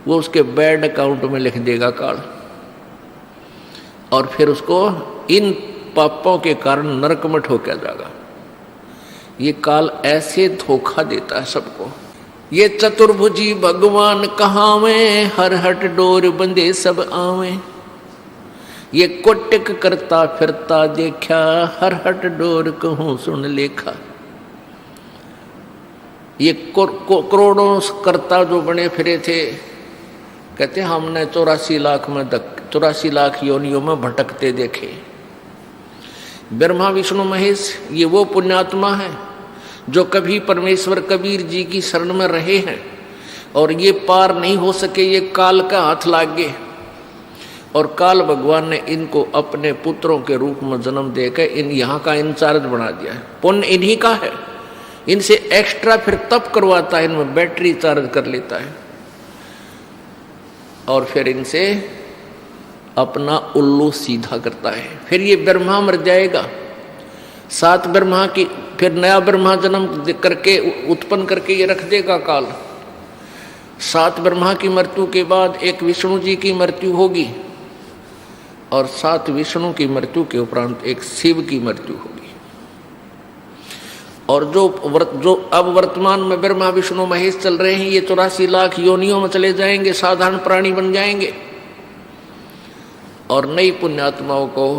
[SPEAKER 1] वो उसके बैड अकाउंट में लिख देगा काल, और फिर उसको इन पापों के कारण नरक में ठोका जाएगा। ये काल ऐसे धोखा देता है सबको। ये चतुर्भुजी भगवान कहावे, हर हट डोर बंदे सब आवे। ये कोटिक करता फिरता देखा, हर हट डोर कहूं सुन लेखा। ये करोड़ों करता जो बने फिरे थे, कहते हमने 84 लाख योनियों में भटकते देखे। ब्रह्मा विष्णु महेश ये वो पुण्यात्मा है जो कभी परमेश्वर कबीर जी की शरण में रहे हैं और ये पार नहीं हो सके, ये काल का हाथ लाग गए, और काल भगवान ने इनको अपने पुत्रों के रूप में जन्म देकर इन यहाँ का इंचार्ज बना दिया है। पुण्य इन्हीं का है, इनसे एक्स्ट्रा फिर तप करवाता है, इनमें बैटरी चार्ज कर लेता है और फिर इनसे अपना उल्लू सीधा करता है। फिर ये ब्रह्मा मर जाएगा, 7 ब्रह्मा की फिर नया ब्रह्मा जन्म करके उत्पन्न करके ये रख देगा काल। 7 ब्रह्मा की मृत्यु के बाद एक विष्णु जी की मृत्यु होगी और 7 विष्णु की मृत्यु के उपरांत एक शिव की मृत्यु होगी। और जो अब वर्तमान में ब्रह्मा विष्णु महेश चल रहे हैं, ये 84 लाख योनियों में चले जाएंगे, साधारण प्राणी बन जाएंगे और नई पुण्यात्माओं को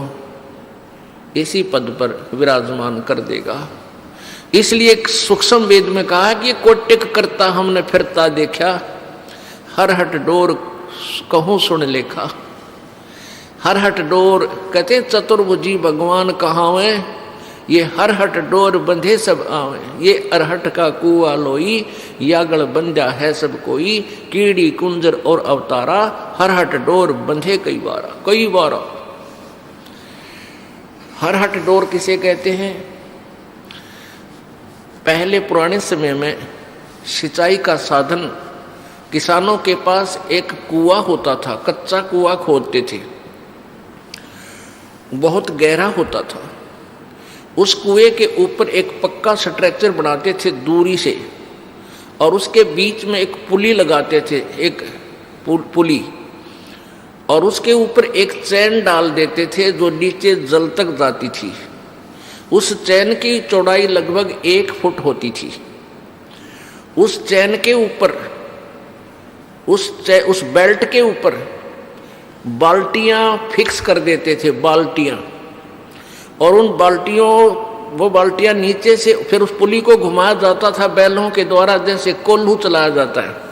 [SPEAKER 1] इसी पद पर विराजमान कर देगा। इसलिए सूक्ष्म वेद में कहा कि कोटिक करता हमने फिरता देखा, हर हट डोर कहूं सुन लेखा। हर हट डोर कहते चतुर्भुजी भगवान कहावे, ये हर हट डोर बंधे सब आवे। ये अरहट का कुआ लोई, यागड़ बंधा है सब कोई। कीड़ी कुंजर और अवतारा, हर हट डोर बंधे कई बारा। हर हट डोर किसे कहते हैं? पहले पुराने समय में सिंचाई का साधन, किसानों के पास एक कुआं होता था, कच्चा कुआं खोदते थे बहुत गहरा होता था। उस कुएं के ऊपर एक पक्का स्ट्रक्चर बनाते थे दूरी से, और उसके बीच में एक पुली लगाते थे, एक पुली, और उसके ऊपर एक चैन डाल देते थे जो नीचे जल तक जाती थी। उस चैन की चौड़ाई लगभग 1 फुट होती थी। उस चैन के ऊपर, उस बेल्ट के ऊपर बाल्टियां फिक्स कर देते थे, बाल्टियां, और उन वो बाल्टियां नीचे से फिर उस पुली को घुमाया जाता था बैलों के द्वारा, जैसे कोल्हू चलाया जाता है।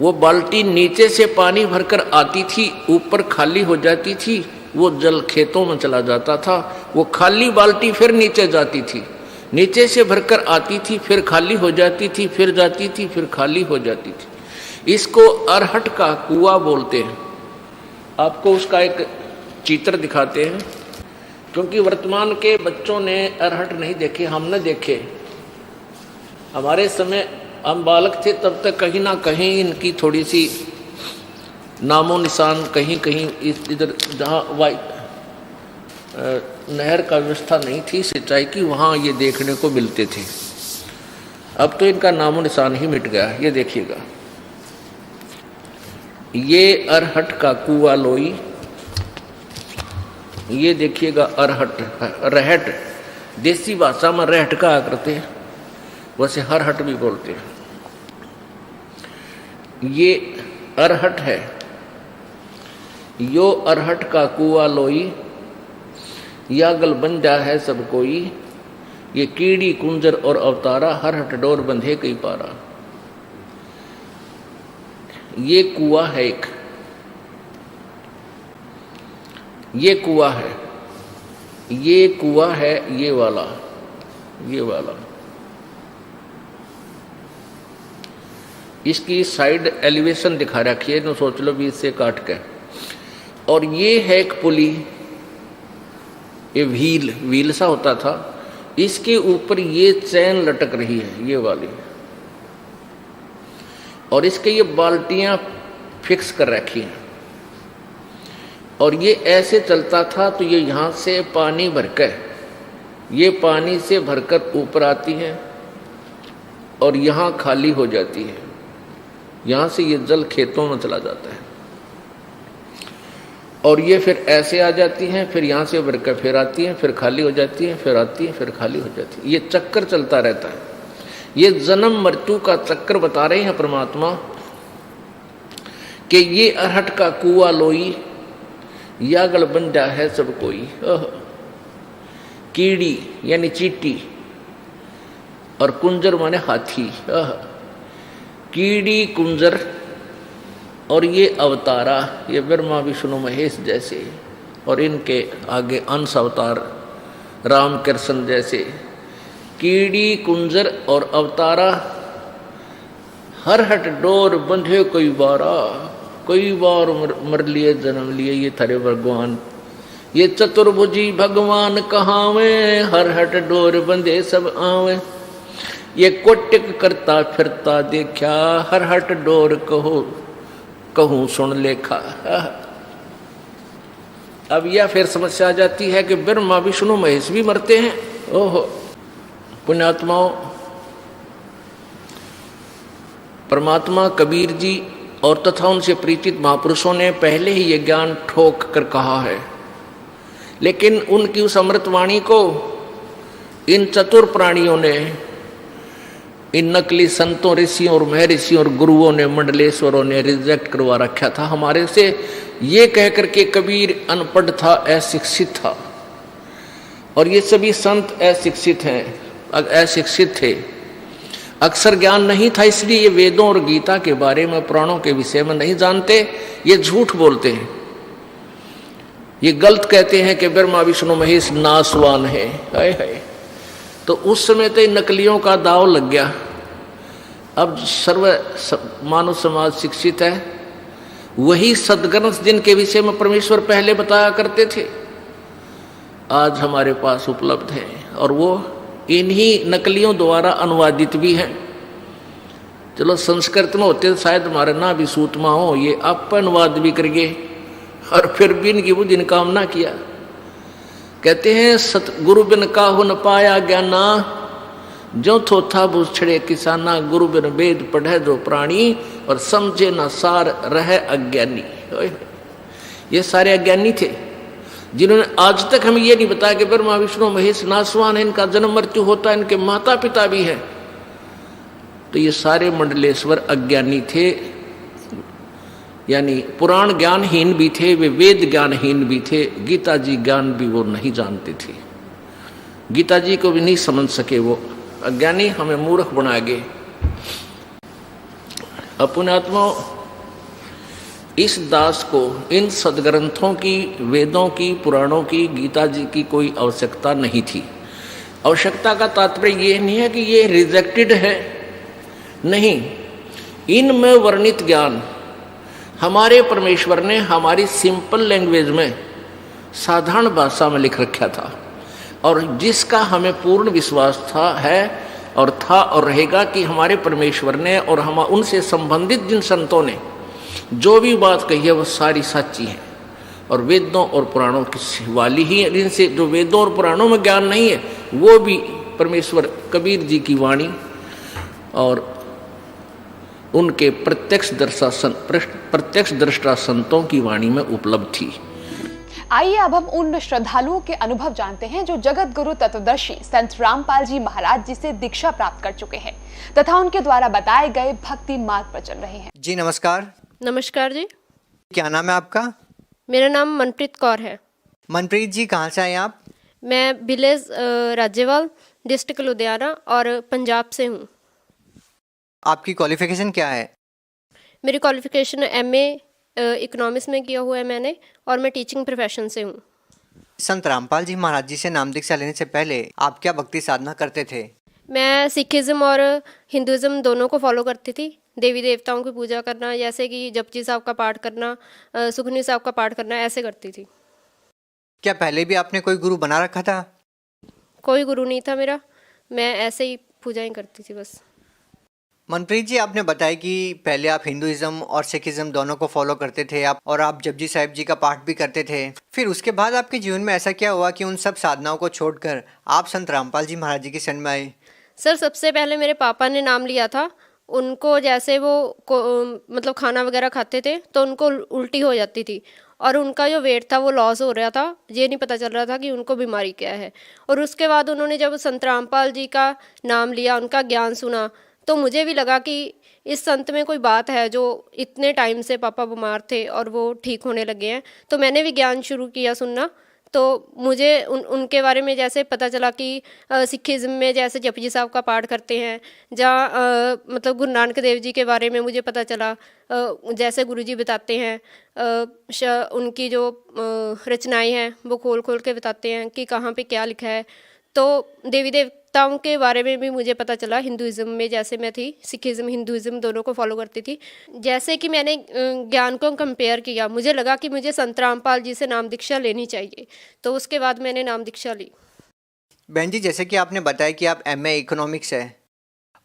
[SPEAKER 1] वो बाल्टी नीचे से पानी भरकर आती थी, ऊपर खाली हो जाती थी, वो जल खेतों में चला जाता था। वो खाली बाल्टी फिर नीचे जाती थी, नीचे से भरकर आती थी, फिर खाली हो जाती थी, फिर जाती थी, फिर खाली हो जाती थी। इसको अरहट का कुआं बोलते हैं। आपको उसका एक चित्र दिखाते हैं, क्योंकि वर्तमान के बच्चों ने अरहट नहीं देखे, हमने देखे। हमारे समय हम बालक थे तब तक कहीं ना कहीं इनकी थोड़ी सी नामो निशान कहीं कहीं इधर जहाँ नहर का व्यवस्था नहीं थी सिंचाई की, वहाँ ये देखने को मिलते थे। अब तो इनका नामो निशान ही मिट गया। ये देखिएगा, ये अरहट का कुआं लोई, ये देखिएगा अरहट, रहट, देसी भाषा में रहट कहा करते हैं, वैसे हरहट भी बोलते हैं। ये अरहट है, यो अरहट का कुआं लोई, या गलबंजा है सब कोई, ये कीड़ी कुंजर और अवतारा, हरहट डोर बंधे कई पारा। ये कुआं है एक, ये कुआं है, ये कुआं है, ये वाला, ये वाला। इसकी साइड एलिवेशन दिखा रखी है, तो सोच लो 20 से काट के। और ये है एक पुली, ये व्हील सा होता था, इसके ऊपर ये चैन लटक रही है, ये वाली, और इसके ये बाल्टियां फिक्स कर रखी हैं। और ये ऐसे चलता था, तो ये यहाँ से पानी भरकर, ये पानी से भरकर ऊपर आती है और यहाँ खाली हो जाती है। यहाँ से ये जल खेतों में चला जाता है, और ये फिर ऐसे आ जाती हैं, फिर यहाँ से भरकर फिर आती हैं, फिर खाली हो जाती हैं, फिर आती हैं, फिर खाली हो जाती है। ये चक्कर चलता रहता है। ये जन्म मृत्यु का चक्कर बता रहे हैं परमात्मा कि ये अरहट का कुआं लोई, या गलबंजा है सब कोई। कीड़ी यानी चींटी, और कुंजर माने हाथी। कीड़ी कुंजर, और ये अवतारा, ये ब्रह्मा विष्णु महेश जैसे, और इनके आगे अंश अवतार राम कृष्ण जैसे। कीड़ी कुंजर और अवतारा, हरहट डोर बंधे कई बार मर लिए जन्म लिए ये थारे भगवान। ये चतुर्भुजी भगवान कहावे, हरहट डोर बंधे सब आवे। ये कोटिक करता फिरता देखा, हरहट डोर कहूँ सुन लेखा। अब यह फिर समस्या आ जाती है कि ब्रह्मा विष्णु महेश भी मरते हैं। ओहो पुण्यात्माओं, परमात्मा कबीर जी और तथा उनसे प्रीतित महापुरुषों ने पहले ही ये ज्ञान ठोक कर कहा है, लेकिन उनकी उस अमृतवाणी को इन चतुर प्राणियों ने, इन नकली संतों, ऋषियों और महर्षियों और गुरुओं ने, मंडलेश्वरों ने रिजेक्ट करवा रखा था हमारे से, ये कहकर के कबीर अनपढ़ था, अशिक्षित था। और ये सभी संत अशिक्षित हैं, अशिक्षित थे, अक्षर ज्ञान नहीं था, इसलिए ये वेदों और गीता के बारे में, पुराणों के विषय में नहीं जानते। ये झूठ बोलते हैं, ये गलत कहते हैं कि ब्रह्मा विष्णु महेश नासवान है। हाय हाय, तो उस समय तो नकलियों का दाव लग गया। अब मानव समाज शिक्षित है, वही सदग्रंथ जिनके विषय में परमेश्वर पहले बताया करते थे आज हमारे पास उपलब्ध है, और वो इन्हीं नकलियों द्वारा अनुवादित भी हैं। चलो संस्कृत में होते तो शायद हमारे ना भी सूतमा हो, ये आप अनुवाद भी करिए, और फिर भी इनकी बुद्धि ने काम ना किया। कहते हैं सतगुरु बिन काहु न पाया ज्ञाना, जो थोथा बुछड़े किसाना, गुरु बिन वेद पढ़े जो प्राणी, और समझे न सार रहे अज्ञानी। ये सारे अज्ञानी थे जिन्होंने आज तक हमें ये नहीं बताया कि ब्रह्मा विष्णु महेश नासवान है, इनका जन्म मृत्यु होता है, इनके माता पिता भी हैं। तो ये सारे मंडलेश्वर अज्ञानी थे, यानी पुराण ज्ञानहीन भी थे, वे वेद ज्ञानहीन भी थे, गीता जी ज्ञान भी वो नहीं जानते थे, गीता जी को भी नहीं समझ सके। वो अज्ञानी हमें मूर्ख बना गए। अपने आत्मा इस दास को इन सदग्रंथों की, वेदों की, पुराणों की, गीता जी की कोई आवश्यकता नहीं थी। आवश्यकता का तात्पर्य ये नहीं है कि ये रिजेक्टेड है, नहीं, इनमें वर्णित ज्ञान हमारे परमेश्वर ने हमारी सिंपल लैंग्वेज में, साधारण भाषा में लिख रखा था, और जिसका हमें पूर्ण विश्वास था और रहेगा कि हमारे परमेश्वर ने और हम उनसे संबंधित जिन संतों ने जो भी बात कही है वो सारी सच्ची है, और वेदों और पुराणों की वाली ही है। जिनसे जो वेदों और पुराणों में ज्ञान नहीं है वो भी परमेश्वर कबीर जी की वाणी और उनके प्रत्यक्ष दृष्टा संतों की वाणी में उपलब्ध थी।
[SPEAKER 2] आइए अब हम उन श्रद्धालुओं के अनुभव जानते हैं जो जगत गुरु तत्वदर्शी संत रामपाल जी महाराज जी से दीक्षा प्राप्त कर चुके हैं तथा उनके द्वारा बताए गए भक्ति मार्ग पर चल रहे हैं।
[SPEAKER 3] जी नमस्कार।
[SPEAKER 4] नमस्कार जी।
[SPEAKER 3] क्या नाम है आपका?
[SPEAKER 4] मेरा नाम मनप्रीत कौर है।
[SPEAKER 3] मनप्रीत जी, कहाँ से आए आप?
[SPEAKER 4] मैं विलेज राज्यवाल, डिस्ट्रिक्ट लुधियाना और पंजाब से हूँ।
[SPEAKER 3] आपकी क्वालिफिकेशन क्या है?
[SPEAKER 4] मेरी क्वालिफिकेशन MA इकोनॉमिक्स में किया हुआ है मैंने, और मैं टीचिंग प्रोफेशन से हूँ।
[SPEAKER 3] संत रामपाल जी महाराज जी से नाम दीक्षा लेने से पहले आप क्या भक्ति साधना करते थे?
[SPEAKER 4] मैं सिखिज़्म और हिंदुज़्म दोनों को फॉलो करती थी। देवी देवताओं की पूजा करना, जैसे कि जपजी साहब का पाठ करना, सुखमनी साहब का पाठ करना, ऐसे करती थी।
[SPEAKER 3] क्या पहले भी आपने कोई गुरु बना रखा था?
[SPEAKER 4] कोई गुरु नहीं था मेरा, मैं ऐसे ही पूजाएं करती थी बस।
[SPEAKER 3] मनप्रीत जी, आपने बताया कि पहले आप हिंदुइज्म और सिखिज्म दोनों को फॉलो करते थे और आप जपजी साहिब जी का पाठ भी करते थे। फिर उसके बाद आपके जीवन में ऐसा क्या हुआ कि उन सब साधनाओं को छोड़कर आप संत रामपाल जी महाराज जी की शरण में आए?
[SPEAKER 4] सर, सबसे पहले मेरे पापा ने नाम लिया था। उनको जैसे वो मतलब खाना वगैरह खाते थे तो उनको उल्टी हो जाती थी, और उनका जो वेट था वो लॉस हो रहा था। ये नहीं पता चल रहा था कि उनको बीमारी क्या है। और उसके बाद उन्होंने जब संत रामपाल जी का नाम लिया, उनका ज्ञान सुना, तो मुझे भी लगा कि इस संत में कोई बात है। जो इतने टाइम से पापा बीमार थे और वो ठीक होने लगे हैं, तो मैंने भी ज्ञान शुरू किया सुनना। तो मुझे उनके बारे में जैसे पता चला कि सिखिज़्म में जैसे जपजी साहब का पाठ करते हैं, जहाँ मतलब गुरु नानक देव जी के बारे में मुझे पता चला। जैसे गुरुजी बताते हैं, उनकी जो रचनाएं हैं वो खोल खोल के बताते हैं कि कहाँ पे क्या लिखा है। तो देवी देवताओं के बारे में भी मुझे पता चला। हिंदुइज्म में जैसे मैं थी, सिखिज़्म हिंदुइज्म दोनों को फॉलो करती थी। जैसे कि मैंने ज्ञान को कंपेयर किया, मुझे लगा कि मुझे संत रामपाल जी से नाम दीक्षा लेनी चाहिए, तो उसके बाद मैंने नाम दीक्षा ली।
[SPEAKER 3] बहन जी, जैसे कि आपने बताया कि आप MA इकोनॉमिक्स है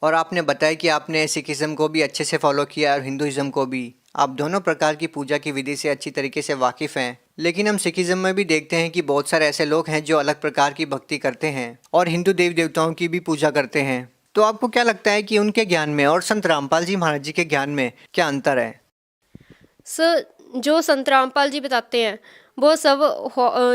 [SPEAKER 3] और आपने बताया कि आपने सिखिज़्म को भी अच्छे से फॉलो किया और हिंदुइज्म को भी, आप दोनों प्रकार की पूजा की विधि से अच्छी तरीके से वाकिफ़ हैं। लेकिन हम सिखिज़्म में भी देखते हैं कि बहुत सारे ऐसे लोग हैं जो अलग प्रकार की भक्ति करते हैं और हिंदू देवी देवताओं की भी पूजा करते हैं। तो आपको क्या लगता है कि उनके ज्ञान में और संत रामपाल जी महाराज जी के ज्ञान में क्या अंतर है?
[SPEAKER 4] सर, जो संत रामपाल जी बताते हैं वो सब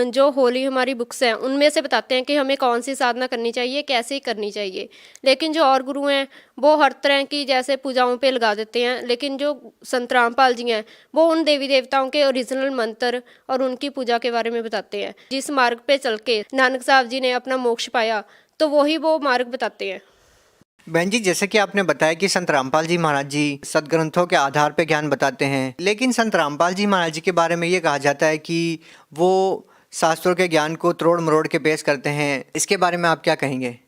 [SPEAKER 4] जो होली हमारी बुक्स हैं उनमें से बताते हैं कि हमें कौन सी साधना करनी चाहिए, कैसे करनी चाहिए। लेकिन जो और गुरु हैं वो हर तरह की जैसे पूजाओं पे लगा देते हैं। लेकिन जो संत रामपाल जी हैं वो उन देवी देवताओं के ओरिजिनल मंत्र और उनकी पूजा के बारे में बताते हैं। जिस मार्ग पे चल के नानक साहब जी ने अपना मोक्ष पाया, तो वही वो मार्ग बताते हैं।
[SPEAKER 3] बहन जी, जैसे कि आपने बताया कि संत रामपाल जी महाराज जी सदग्रंथों के आधार पर ज्ञान बताते हैं, लेकिन संत रामपाल जी महाराज जी के बारे में ये कहा जाता है कि वो शास्त्रों के ज्ञान को तोड़ मरोड़ के पेश करते हैं। इसके बारे में आप क्या कहेंगे?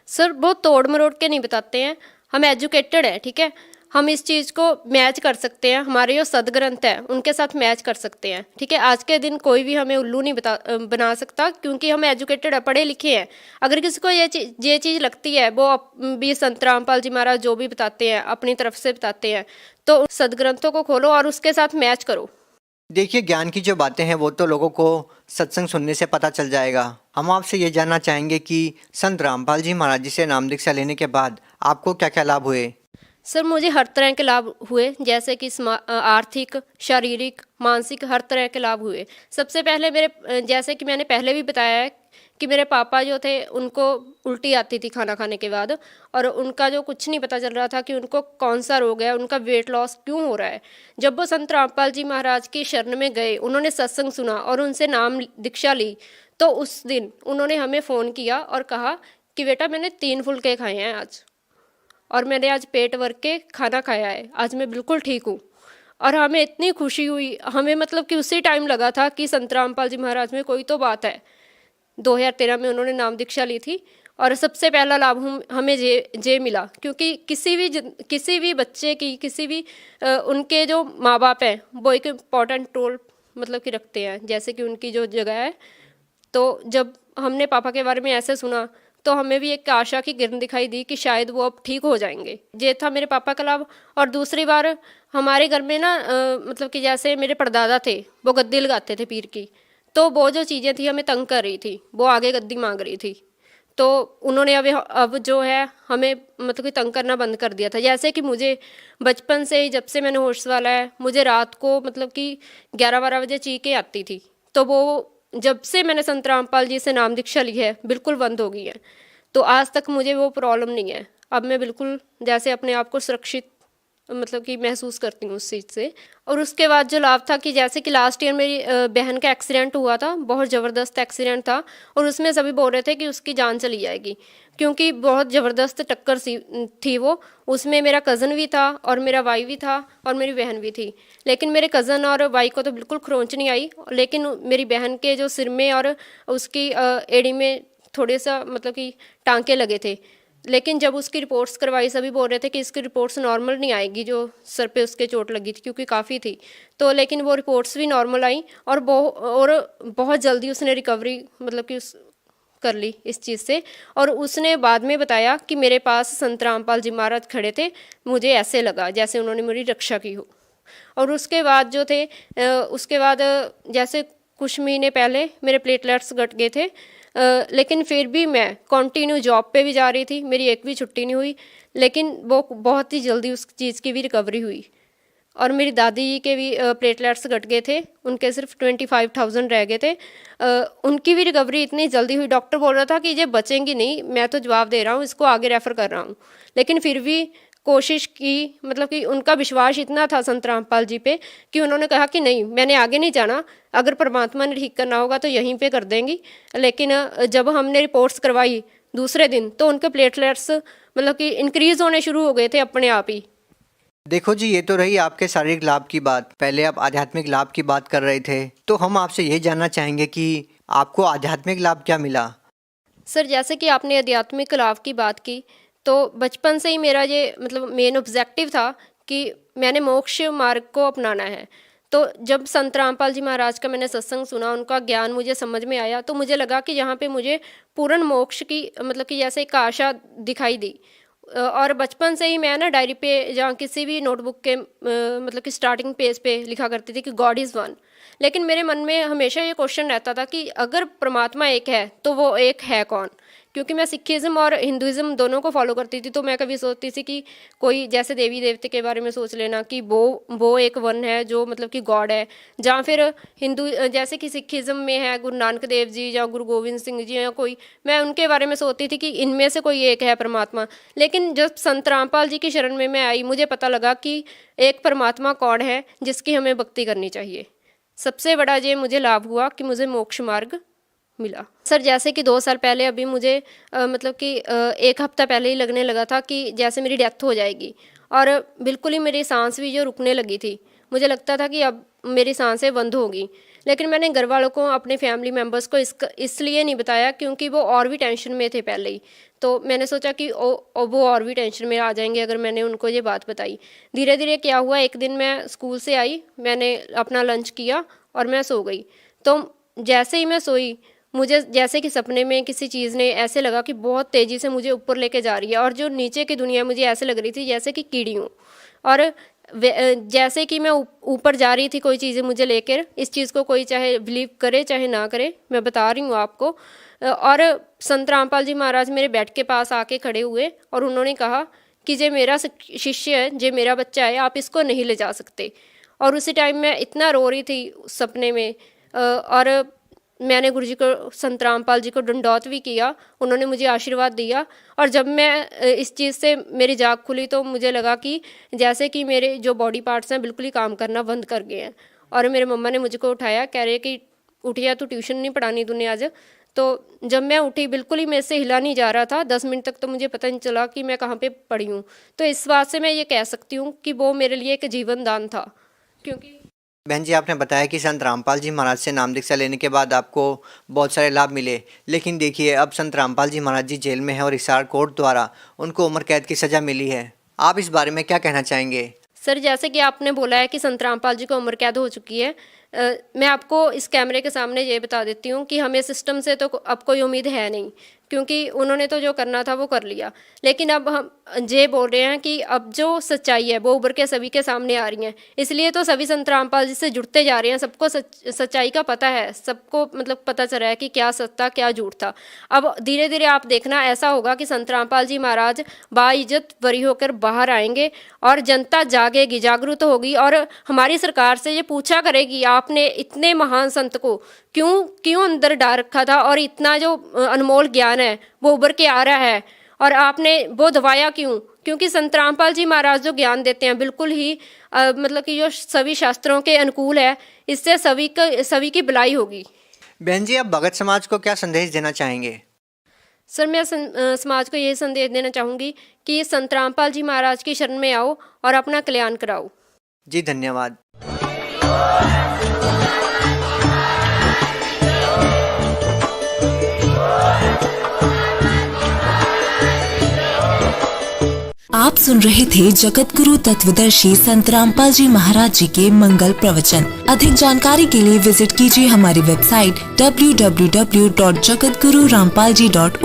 [SPEAKER 4] सर, वो तोड़ मरोड़ के नहीं बताते हैं। हम एजुकेटेड है, ठीक है, हम इस चीज़ को मैच कर सकते हैं। हमारे जो सदग्रंथ है उनके साथ मैच कर सकते हैं, ठीक है। आज के दिन कोई भी हमें उल्लू नहीं बना सकता, क्योंकि हम एजुकेटेड है, पढ़े लिखे हैं। अगर किसी को ये चीज़ लगती है, वो भी संत रामपाल जी महाराज जो भी बताते हैं अपनी तरफ से बताते हैं, तो सदग्रंथों को खोलो और उसके साथ मैच करो।
[SPEAKER 3] देखिए, ज्ञान की जो बातें हैं वो तो लोगों को सत्संग सुनने से पता चल जाएगा। हम आपसे ये जानना चाहेंगे कि संत रामपाल जी महाराज जी से नाम दीक्षा लेने के बाद आपको क्या क्या लाभ हुए।
[SPEAKER 4] सर मुझे हर तरह के लाभ हुए, जैसे कि आर्थिक, शारीरिक, मानसिक, हर तरह के लाभ हुए। सबसे पहले जैसे कि मैंने पहले भी बताया है कि मेरे पापा जो थे उनको उल्टी आती थी खाना खाने के बाद, और उनका जो कुछ नहीं पता चल रहा था कि उनको कौन सा रोग है, उनका वेट लॉस क्यों हो रहा है। जब वो संत रामपाल जी महाराज की शरण में गए, उन्होंने सत्संग सुना और उनसे नाम दीक्षा ली, तो उस दिन उन्होंने हमें फ़ोन किया और कहा कि बेटा मैंने 3 फुलके खाए हैं आज, और मैंने आज पेट भर के खाना खाया है, आज मैं बिल्कुल ठीक हूँ। और हमें इतनी खुशी हुई, हमें मतलब कि उसी टाइम लगा था कि संत रामपाल जी महाराज में कोई तो बात है। 2013 में उन्होंने नाम दीक्षा ली थी, और सबसे पहला लाभ हमें जे मिला, क्योंकि किसी भी बच्चे की उनके जो माँ बाप हैं वो एक इम्पॉर्टेंट रोल मतलब कि रखते हैं, जैसे कि उनकी जो जगह है। तो जब हमने पापा के बारे में ऐसे सुना तो हमें भी एक आशा की किरण दिखाई दी कि शायद वो अब ठीक हो जाएंगे। ये था मेरे पापा का लाभ। और दूसरी बार हमारे घर में ना मतलब कि जैसे मेरे परदादा थे, वो गद्दी लगाते थे पीर की, तो वो जो चीज़ें थी हमें तंग कर रही थी, वो आगे गद्दी मांग रही थी, तो उन्होंने अब जो है हमें मतलब कि तंग करना बंद कर दिया था। जैसे कि मुझे बचपन से ही, जब से मैंने होश वाला है, मुझे रात को मतलब कि 11-12 बजे चीखें आती थी, तो वो जब से मैंने संत रामपाल जी से नाम दीक्षा ली है बिल्कुल बंद हो गई है। तो आज तक मुझे वो प्रॉब्लम नहीं है। अब मैं बिल्कुल जैसे अपने आप को सुरक्षित मतलब कि महसूस करती हूँ उस चीज़ से। और उसके बाद जो लाभ था कि जैसे कि लास्ट ईयर मेरी बहन का एक्सीडेंट हुआ था, बहुत ज़बरदस्त एक्सीडेंट था, और उसमें सभी बोल रहे थे कि उसकी जान चली जाएगी, क्योंकि बहुत ज़बरदस्त टक्कर थी वो। उसमें मेरा कज़न भी था और मेरा भाई भी था और मेरी बहन भी थी। लेकिन मेरे कज़न और भाई को तो बिल्कुल खरोंच नहीं आई, लेकिन मेरी बहन के जो सिर में और उसकी एड़ी में थोड़े सा मतलब कि टांके लगे थे। लेकिन जब उसकी रिपोर्ट्स करवाई, सभी बोल रहे थे कि इसकी रिपोर्ट्स नॉर्मल नहीं आएगी, जो सर पे उसके चोट लगी थी, क्योंकि काफ़ी थी। तो लेकिन वो रिपोर्ट्स भी नॉर्मल आई, और बहुत जल्दी उसने रिकवरी मतलब कि कर ली इस चीज़ से। और उसने बाद में बताया कि मेरे पास संत रामपाल जी महाराज खड़े थे, मुझे ऐसे लगा जैसे उन्होंने मेरी रक्षा की हो। और उसके बाद जो थे उसके बाद जैसे कुछ महीने पहले मेरे प्लेटलेट्स घट गए थे, लेकिन फिर भी मैं कंटिन्यू जॉब पे भी जा रही थी, मेरी एक भी छुट्टी नहीं हुई, लेकिन वो बहुत ही जल्दी उस चीज़ की भी रिकवरी हुई। और मेरी दादी जी के भी प्लेटलेट्स घट गए थे, उनके सिर्फ 25,000 रह गए थे, उनकी भी रिकवरी इतनी जल्दी हुई। डॉक्टर बोल रहा था कि ये बचेंगी नहीं, मैं तो जवाब दे रहा हूँ, इसको आगे रेफ़र कर रहा हूँ, लेकिन फिर भी कोशिश की। मतलब कि उनका विश्वास इतना था संत रामपाल जी पे कि उन्होंने कहा कि नहीं, मैंने आगे नहीं जाना, अगर परमात्मा ने ठीक करना होगा तो यहीं पे कर देंगी। लेकिन जब हमने रिपोर्ट्स करवाई दूसरे दिन, तो उनके प्लेटलेट्स मतलब कि इंक्रीज़ होने शुरू हो गए थे अपने आप ही।
[SPEAKER 3] देखो जी, ये तो रही आपके शारीरिक लाभ की बात। पहले आप आध्यात्मिक लाभ की बात कर रहे थे, तो हम आपसे ये जानना चाहेंगे कि आपको आध्यात्मिक लाभ क्या मिला।
[SPEAKER 4] सर जैसे कि आपने आध्यात्मिक लाभ की बात की, तो बचपन से ही मेरा ये मतलब मेन ऑब्जेक्टिव था कि मैंने मोक्ष मार्ग को अपनाना है। तो जब संत रामपाल जी महाराज का मैंने सत्संग सुना, उनका ज्ञान मुझे समझ में आया, तो मुझे लगा कि यहाँ पे मुझे पूर्ण मोक्ष की मतलब कि जैसे एक आशा दिखाई दी। और बचपन से ही मैं ना डायरी पे या किसी भी नोटबुक के मतलब कि स्टार्टिंग पेज पे लिखा करती थी कि गॉड इज़ वन। लेकिन मेरे मन में हमेशा ये क्वेश्चन रहता था कि अगर परमात्मा एक है तो वो एक है कौन। क्योंकि मैं सिखिज़्म और हिंदुज़्म दोनों को फॉलो करती थी, तो मैं कभी सोचती थी कि कोई जैसे देवी देवते के बारे में सोच लेना कि वो एक वन है जो मतलब कि गॉड है, या फिर हिंदू जैसे कि सिखिज़्म में है गुरु नानक देव जी या गुरु गोविंद सिंह जी या कोई, मैं उनके बारे में सोचती थी कि इनमें से कोई एक है परमात्मा। लेकिन जब संत रामपाल जी की शरण में मैं आई, मुझे पता लगा कि एक परमात्मा कौन है जिसकी हमें भक्ति करनी चाहिए। सबसे बड़ा ये मुझे लाभ हुआ कि मुझे मोक्ष मार्ग मिला। सर जैसे कि 2 साल पहले अभी मुझे मतलब कि 1 हफ्ता पहले ही लगने लगा था कि जैसे मेरी डेथ हो जाएगी, और बिल्कुल ही मेरी सांस भी जो रुकने लगी थी, मुझे लगता था कि अब मेरी सांसें बंद होगी। लेकिन मैंने घर वालों को, अपने फैमिली मेम्बर्स को इसलिए नहीं बताया क्योंकि वो और भी टेंशन में थे पहले ही। तो मैंने सोचा कि वो और भी टेंशन में आ जाएंगे अगर मैंने उनको ये बात बताई। धीरे धीरे क्या हुआ, एक दिन मैं स्कूल से आई, मैंने अपना लंच किया और मैं सो गई। तो जैसे ही मैं सोई, मुझे जैसे कि सपने में किसी चीज़ ने ऐसे लगा कि बहुत तेज़ी से मुझे ऊपर लेके जा रही है, और जो नीचे की दुनिया मुझे ऐसे लग रही थी जैसे कि कीड़ी हूँ। और जैसे कि मैं ऊपर जा रही थी कोई चीज़ें मुझे लेकर, इस चीज़ को कोई चाहे बिलीव करे चाहे ना करे, मैं बता रही हूँ आपको। और संत रामपाल जी महाराज मेरे बेड के पास आके खड़े हुए और उन्होंने कहा कि जे मेरा शिष्य है, जे मेरा बच्चा है, आप इसको नहीं ले जा सकते। और उसी टाइम मैं इतना रो रही थी सपने में, और मैंने गुरु जी को, संत रामपाल जी को दंडौत भी किया, उन्होंने मुझे आशीर्वाद दिया। और जब मैं इस चीज़ से मेरी जाग खुली तो मुझे लगा कि जैसे कि मेरे जो बॉडी पार्ट्स हैं बिल्कुल ही काम करना बंद कर गए हैं। और मेरे मम्मा ने मुझको उठाया, कह रहे कि उठिया, तो ट्यूशन नहीं पढ़ानी तूने आज। तो जब मैं उठी बिल्कुल ही मेरे से हिला नहीं जा रहा था, 10 मिनट तक तो मुझे पता नहीं चला कि मैं कहाँ पे पड़ी हूँ। तो इस बात से मैं ये कह सकती हूँ कि वो मेरे लिए एक जीवन दान था। क्योंकि
[SPEAKER 3] बहन जी, आपने बताया कि संत रामपाल जी महाराज से नाम दीक्षा लेने के बाद आपको बहुत सारे लाभ मिले, लेकिन देखिए अब संत रामपाल जी महाराज जी जेल में हैं और हिसार कोर्ट द्वारा उनको उम्र कैद की सज़ा मिली है। आप इस बारे में क्या कहना चाहेंगे?
[SPEAKER 4] सर, जैसे कि आपने बोला है कि संत रामपाल जी को उम्र कैद हो चुकी है, मैं आपको इस कैमरे के सामने ये बता देती हूँ कि हमें सिस्टम से तो अब कोई उम्मीद है नहीं, क्योंकि उन्होंने तो जो करना था वो कर लिया। लेकिन अब हम ये बोल रहे हैं कि अब जो सच्चाई है वो उभर के सभी के सामने आ रही है, इसलिए तो सभी संत रामपाल जी से जुड़ते जा रहे हैं। सबको सच्चाई का पता है, सबको मतलब पता चल रहा है कि क्या सच था क्या झूठ था। अब धीरे धीरे आप देखना ऐसा होगा कि संत रामपाल जी महाराज बाइज्जत बरी होकर बाहर आएंगे और जनता जागेगी, जागरूक होगी और हमारी सरकार से ये पूछा करेगी, आपने इतने महान संत को क्यों अंदर डाल रखा था, और इतना जो अनमोल ज्ञान है वो उभर के आ रहा है और आपने वो दबाया क्यों? क्योंकि संत रामपाल जी महाराज जो ज्ञान देते हैं बिल्कुल ही मतलब कि जो सभी शास्त्रों के अनुकूल है, इससे सभी की भलाई होगी।
[SPEAKER 3] बहन जी, आप भगत समाज को क्या संदेश देना चाहेंगे?
[SPEAKER 4] सर, मैं समाज को ये संदेश देना चाहूँगी कि संत रामपाल जी महाराज की शरण में आओ और अपना कल्याण कराओ।
[SPEAKER 3] जी धन्यवाद।
[SPEAKER 5] आप सुन रहे थे जगत गुरु तत्वदर्शी संत रामपाल जी महाराज जी के मंगल प्रवचन। अधिक जानकारी के लिए विजिट कीजिए हमारी वेबसाइट www.jagatgururampalji.org।